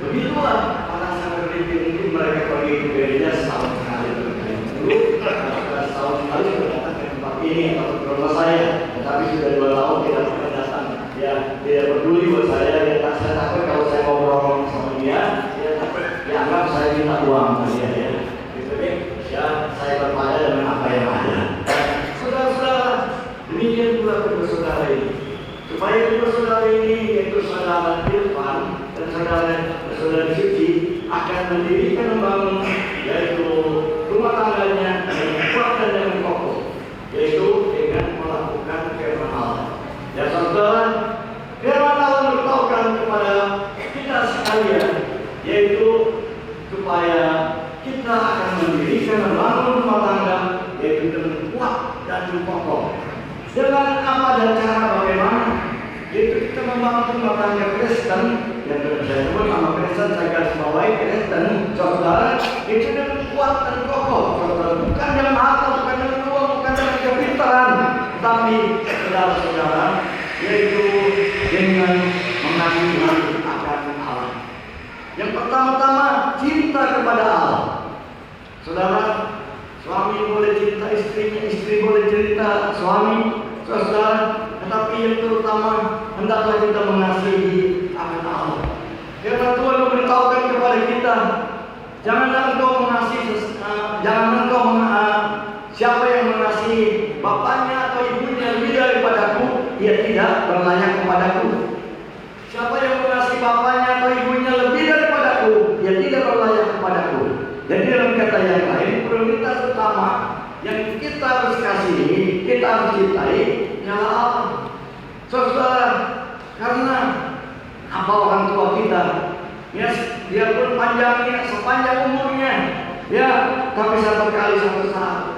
S10: begitulah para selebriti mungkin mereka pergi ke gereja setahun sekali dulu, 11 tahun sekali datang ke tempat ini atau ke rumah saya, tetapi sudah 2 tahun tidak pernah datang. Ya tidak peduli buat saya, ya saya takut kalau saya ngobrol sama dia, dia takut dianggap saya minta uang sama dia ya. Gitu deh, ya saya berpaya dengan apa yang ada. Saudara-saudara, demikian pula kedua saudara ini. Supaya kedua saudara ini, yaitu saudara Irfan dan saudara Suci, akan mendirikan membangun yaitu rumah tangganya dengan kuat dan dengan kokoh, yaitu dengan melakukan firman Allah. Ya saudara, firman Allah beritahukan kepada kita sekalian, yaitu supaya kita akan mendirikan membangun rumah tangga yaitu dengan kuat dan kokoh. Dengan apa dan cara bagaimana? Yaitu kita membangun rumah tangga Kristen, yang saya sebut nama Kristen, saya garis bawahi Kristen, saudara, itu dengan kuat dan kokoh, saudara. Bukan dengan harta, bukan dengan uang, bukan dengan kepintaran, tapi saudara-saudara, yaitu dengan mengasihi akan Allah. Yang pertama-tama cinta kepada Allah, saudara. Suami boleh cinta istrinya, istri boleh cinta suami, saudara. Tetapi yang terutama hendaklah kita mengasihi akan Allah. Karena Tuhan memberitahukan kepada kita, janganlah engkau mengasihi, siapa yang mengasihi bapaknya atau ibunya lebih daripadaku, ia tidak berlayak kepadaku. Siapa yang mengasihi bapaknya atau ibunya lebih daripadaku, ia tidak berlayak kepadaku. Jadi dalam kata yang lain, prioritas utama yang kita harus kasihi, kita harus cintai, ialah Allah. Saudara, karena apa orang tua kita. Ya, biarpun panjangnya, sepanjang umurnya, ya, tapi satu saat,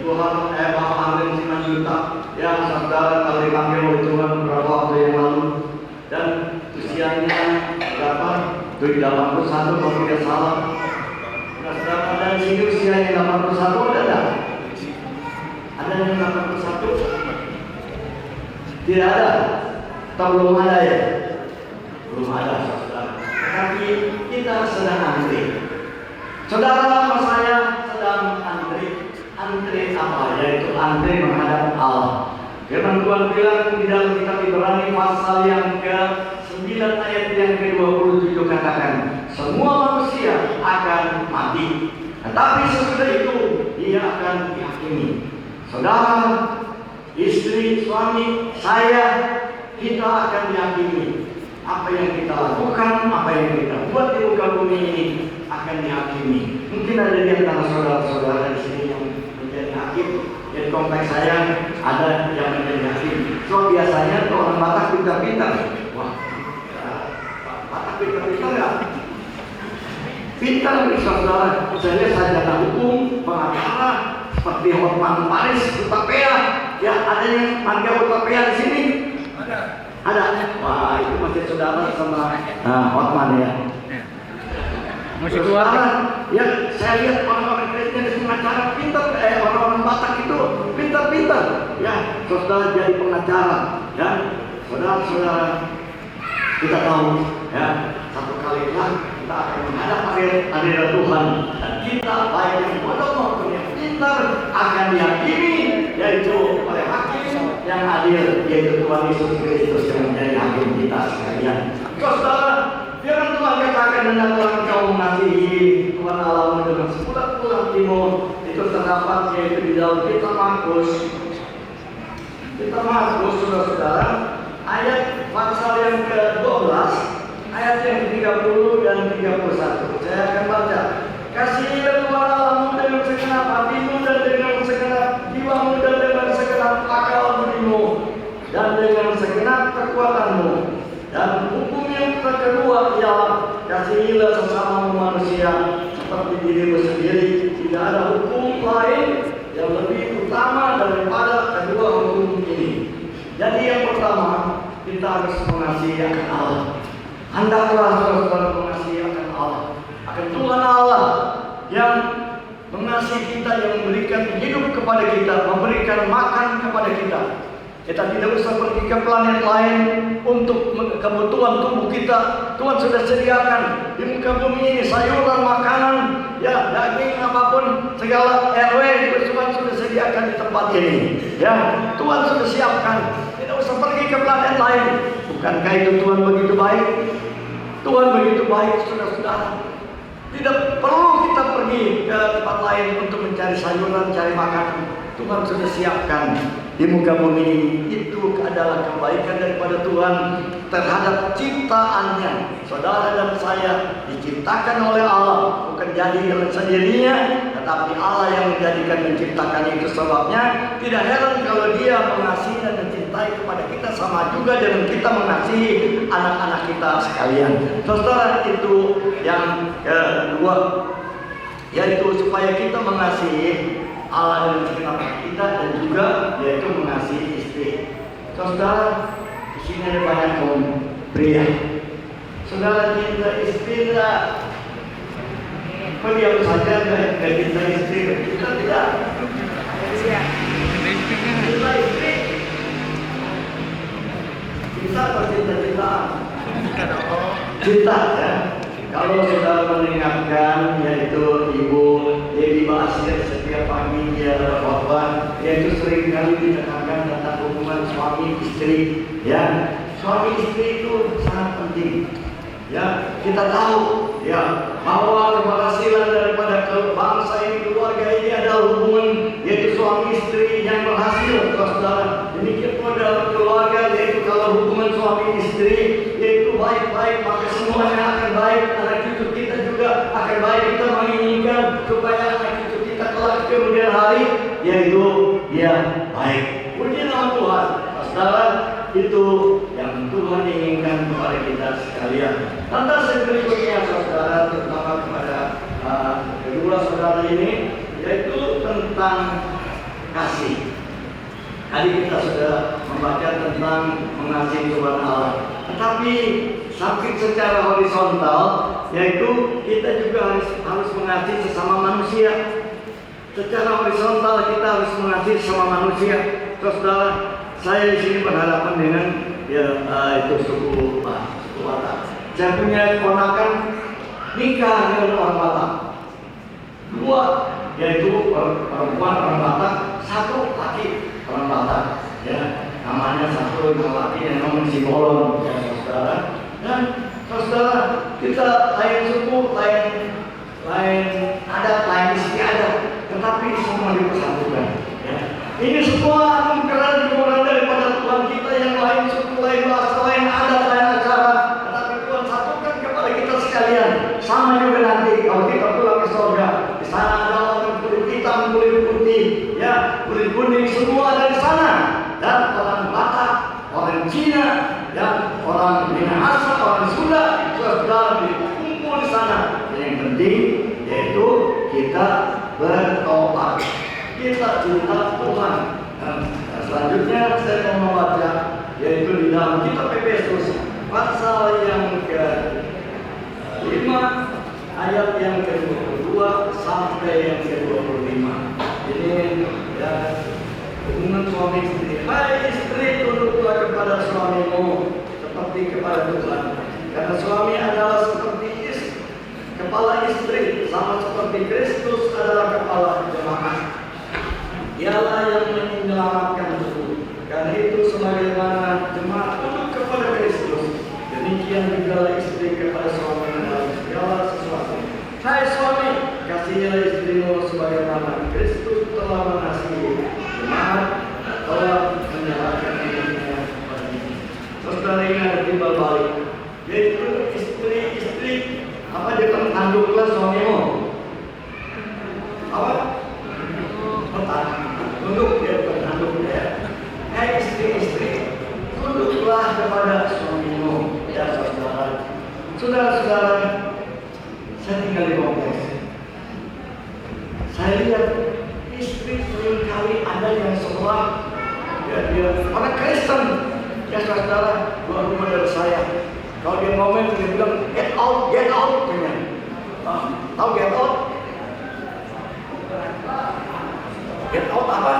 S10: Bapak Hamil Simanjuntak, ya, saudara kalau dipanggil oleh Tuhan beberapa waktu yang lalu, dan usianya berapa? 81 kalau tidak salah. Nah, saudara ada di sini usianya 81 ada enggak? Ada yang 81? Tidak ada? Atau belum ada ya? Belum ada, saudara. Tetapi kita sedang antri. Saudara sama saya sedang antri. Antri apa? Yaitu antri menghadap Allah. Firman Tuhan bilang di dalam kitab Ibrani pasal yang ke-9 ayat yang ke-27 katakan, semua manusia akan mati, tetapi sesudah itu ia akan dihakimi. Saudara, istri, suami, saya, kita akan dihakimi. Apa yang kita lakukan, apa yang kita buat di muka bumi ini akan dihakimi. Mungkin ada di antara saudara-saudara di sini yang menjadi hakim. Di kompleks saya ada yang menjadi hakim. So biasanya orang Batak pintar-pintar. Wah, Batak pintar-pintar ya? Pintar nih saudara. Saya sarjana hukum, pengacara, seperti Hotman Paris, Utapea. Ya, ada yang manggil Utapea di sini? Ada. Wah, itu masih saudara sama Hotman ya.
S6: Masih keluarga.
S10: Ya, saya lihat orang-orang Kristen di pengacara pintar, orang-orang Batak itu pintar-pintar. Ya, saudara jadi pengacara. Ya, saudara-saudara, kita tahu, ya, satu kali lah kita akan menghadap hadirat Tuhan, dan kita baik yang bodoh maupun yang pintar akan dihakimi, yaitu oleh hakim yang adil, yaitu Tuhan Yesus Kristus yang menjadi hakim kita sekalian. Saudara, firman Tuhan katakan, hendaklah engkau mengasihi Tuhan Allahmu dengan sebulat-bulat hatimu. Itu terdapat yaitu di dalam kitab Markus. Kitab Markus, saudara-saudara, ayat pasal yang ke-12, ayat yang ke-30 dan 31. Saya akan baca. Kasihilah Tuhan Allahmu dengan segenap hatimu dan dengan segenap jiwamu dan dengan segenap akal budimu dan dengan segenap kekuatanmu. Dan hukum yang kedua ialah kasihilah sesama manusia seperti dirimu sendiri. Tidak ada hukum lain yang lebih utama daripada kedua hukum ini. Jadi yang pertama, kita harus mengasihi akan Allah. Hendaklah saudara mengasihi akan Allah, akan Tuhan Allah yang mengasihi kita, yang memberikan hidup kepada kita, memberikan makan kepada kita. Kita tidak usah pergi ke planet lain untuk kebutuhan tubuh kita. Tuhan sudah sediakan di muka bumi ini sayuran, makanan, ya, daging apapun, segala RW Tuhan sudah sediakan di tempat ini. Ya, Tuhan sudah siapkan. Tidak usah pergi ke planet lain. Bukankah itu Tuhan begitu baik? Tuhan begitu baik, saudara-saudara. Tidak perlu kita pergi ke tempat lain untuk mencari sayuran, cari makanan. Tuhan sudah siapkan di muka bumi ini. Itu adalah kebaikan daripada Tuhan terhadap ciptaannya. Saudara dan saya diciptakan oleh Allah, bukan jadi dengan sendirinya, tetapi Allah yang menjadikan menciptakan itu. Sebabnya tidak heran kalau Dia mengasihi dan mencintai kepada kita, sama juga dengan kita mengasihi anak-anak kita sekalian. Saudara, itu yang kedua, yaitu supaya kita mengasihi Allah dengan segenap kita, dan juga yaitu mengasihi istri. Saudara, di sini ada banyak kaum pria. Saudara cinta istri tidak? Kok diam saja nggak cinta istri? Kita tidak. Cinta istri. Bisa atau cinta-cintaan? Cinta ya. Kalau saudara mendengarkan, yaitu Ibu Dewi Basir setiap pagi dia berkhotbah, yaitu sering kali ditekankan tentang hubungan suami istri. Ya, suami istri itu sangat penting. Ya, kita tahu ya bahwa keberhasilan daripada bangsa ini, keluarga ini adalah hubungan yaitu suami istri yang berhasil, saudara. Demikian pula dalam keluarga, yaitu kalau hubungan suami istri yaitu baik-baik, maka semuanya akan baik. Anak cucu kita juga akan baik. Kita menginginkan supaya anak cucu kita kelak kemudian hari yaitu dia baik. Puji nama Tuhan, saudara. Itu yang Tuhan inginkan kepada kita sekalian. Lantas yang berikutnya saudara, terutama kepada kedua saudara ini, yaitu tentang kasih. Tadi kita sudah membaca tentang mengasihi Tuhan Allah. Tetapi sampai secara horizontal, yaitu kita juga harus mengasihi sesama manusia. Secara horizontal kita harus mengasihi sesama manusia. Saudara, saya di sini berhadapan dengan itu suku Batak. Saya punya keponakan nikah dengan orang Batak. Dua, yaitu perempuan orang Batak, satu laki orang Batak. Ya, namanya satu yang laki yang namanya Simbolon, ya saudara. Dan saudara, kita lain suku, lain adat, lain istiadat, tetapi semua dipersatukan. Ya. Ini semua anugerah daripada Tuhan kita, yang lain suku, lain bahasa, lain adat, lain acara, tetapi Tuhan satukan kepada kita sekalian. Sama juga nanti kalau kita pulang ke surga, di sana ada orang kulit hitam, kulit putih, ya, kulit kuning, semua ada di sana. Dan orang Batak, orang Cina, dan orang Minahasa, orang Sunda, saudara berkumpul di sana. Yang penting yaitu kita bertobat, kita cinta Tuhan. Dan selanjutnya saya mau membaca, yaitu di dalam kitab Efesus pasal yang ke-5 ayat yang ke-22 sampai yang ke-25. Ini ya, hubungan suami istri. Hai istri, tunduklah kepada suamimu seperti kepada Tuhan. Karena suami adalah seperti kepala istri, sama seperti Kristus adalah kepala jemaat. Dialah yang menyelamatkan tubuh. Karena itu sebagaimana jemaat tunduk kepada Kristus, demikian juga istri kepada suami dalam segala sesuatu. Hai suami, kasihilah istrimu sebagaimana Kristus telah mengasihi jemaat, telah menyerahkan dirinya kepadanya. Saudara, ini ada timbal balik, yaitu istri apa dia tanduklah suamimu. Apa? Tunduk, dia bukan tanduk ya. Hai istri, tunduklah kepada suamimu. Ya saudara. Saudara-saudara, saya tinggal di kompleks. Saya lihat istri seringkali ada yang sekolah, ya, dia orang Kristen. Ya saudara, luar rumah dari saya. Kalau dia ngomong, dia bilang get out, katanya. Tahu get out? Get out apa?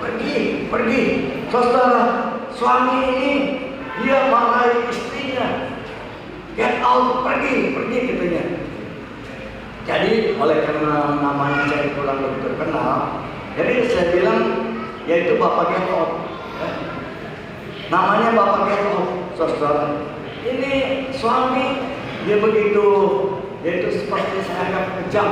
S10: Pergi. Saudara, suami ini dia marahi istrinya. Get out, pergi katanya. Jadi oleh karena namanya saya kurang lebih terkenal, jadi saya bilang yaitu Bapak Get out. Namanya Bapak Get out, saudara. Ini suami dia begitu, yaitu seperti saya anggap kejam.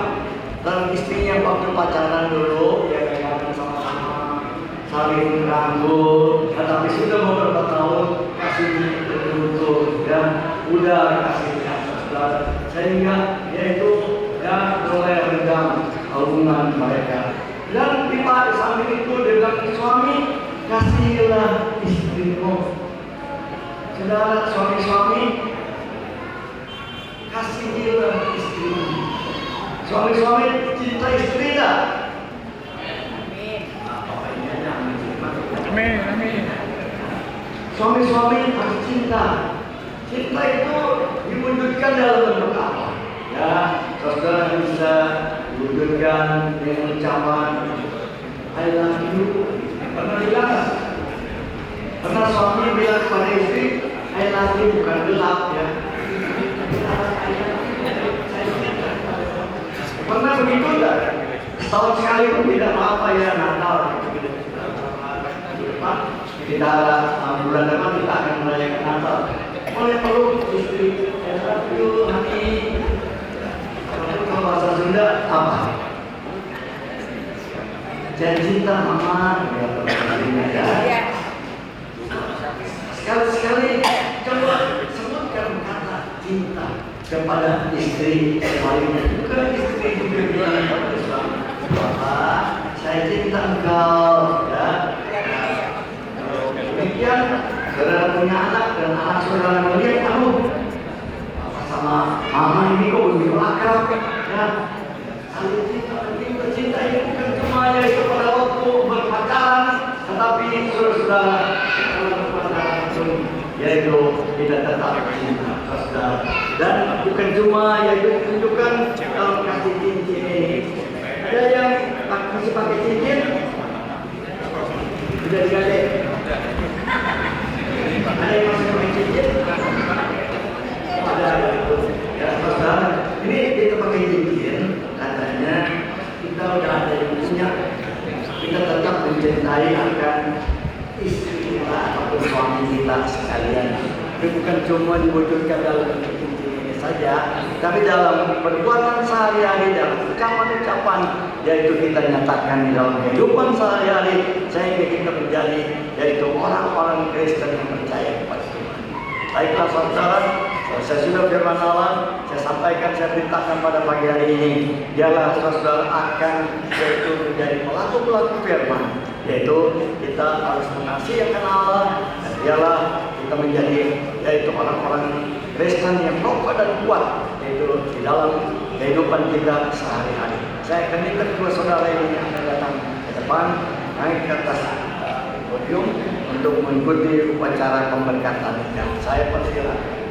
S10: Dan istrinya waktu pacaran dulu, ya pegangan sama-sama, saling rangkul. Tetapi sudah beberapa tahun kasih beruntung, ya udah kasih saudara. Sehingga yaitu ya mulai renggang hubungan mereka. Dan di samping itu dia bilang, suami kasihilah istrimu. Saudara, suami-suami kasihilah istrimu. Suami-suami cinta istri tak?
S6: Amin.
S10: Suami-suami harus cinta. Cinta itu diwujudkan dalam bentuk apa? Ya, saudara bisa diwujudkan dengan ucapan I love you. Pernah bilang? Pernah suami bilang kepada istri I love you, bukan gelap ya. Pernah begitu enggak? Setahun sekali pun tidak apa-apa ya, Natal. Kita bulan depan kita akan merayakan Natal. Boleh peluk istri, ya satu hati. Kalau bahasa Sunda apa? Jangan cinta mama, ya. Sekali-sekali coba sebutkan kata cinta kepada istri lainnya. Bukan istri juga bilang kepada suami, Bapak, saya cinta engkau, ya. Demikian saudara punya anak dan anak saudara melihat, aduh, sama mama ini kok begitu akrab, ya. Saling cinta itu bukan cuma yaitu pada waktu berpacaran, tetapi saudara-saudara berpacaran pun yaitu kita tetap cinta, saudara. Dan bukan cuma yaitu ditunjukkan dalam kasih cincin ini. Ada yang masih pakai cincin, sudah digadek. Ada yang masih pakai cincin, ada ya saudara. Ini kita pakai cincin, katanya kita udah ada yang punya, kita tetap mencintai akan istri kita ataupun suami kita sekalian. Itu bukan cuma diwujudkan dalam cincin ini saja, tapi dalam perbuatan sehari-hari, dalam ucapan-ucapan, yaitu kita nyatakan di dalam kehidupan sehari-hari, sehingga kita menjadi yaitu orang-orang Kristen yang percaya kepada Tuhan. Baiklah saudara, saya sudah firman Allah, saya sampaikan, saya perintahkan pada pagi hari ini, dialah saudara akan yaitu menjadi pelaku-pelaku firman, yaitu kita harus mengasihi akan Allah, dan dialah kita menjadi yaitu orang-orang Kristen yang kokoh dan kuat, yaitu di dalam kehidupan kita sehari-hari. Saya akan minta kedua saudara ini yang akan datang ke depan, naik ke atas podium untuk mengikuti upacara pemberkatan. Saya persilakan.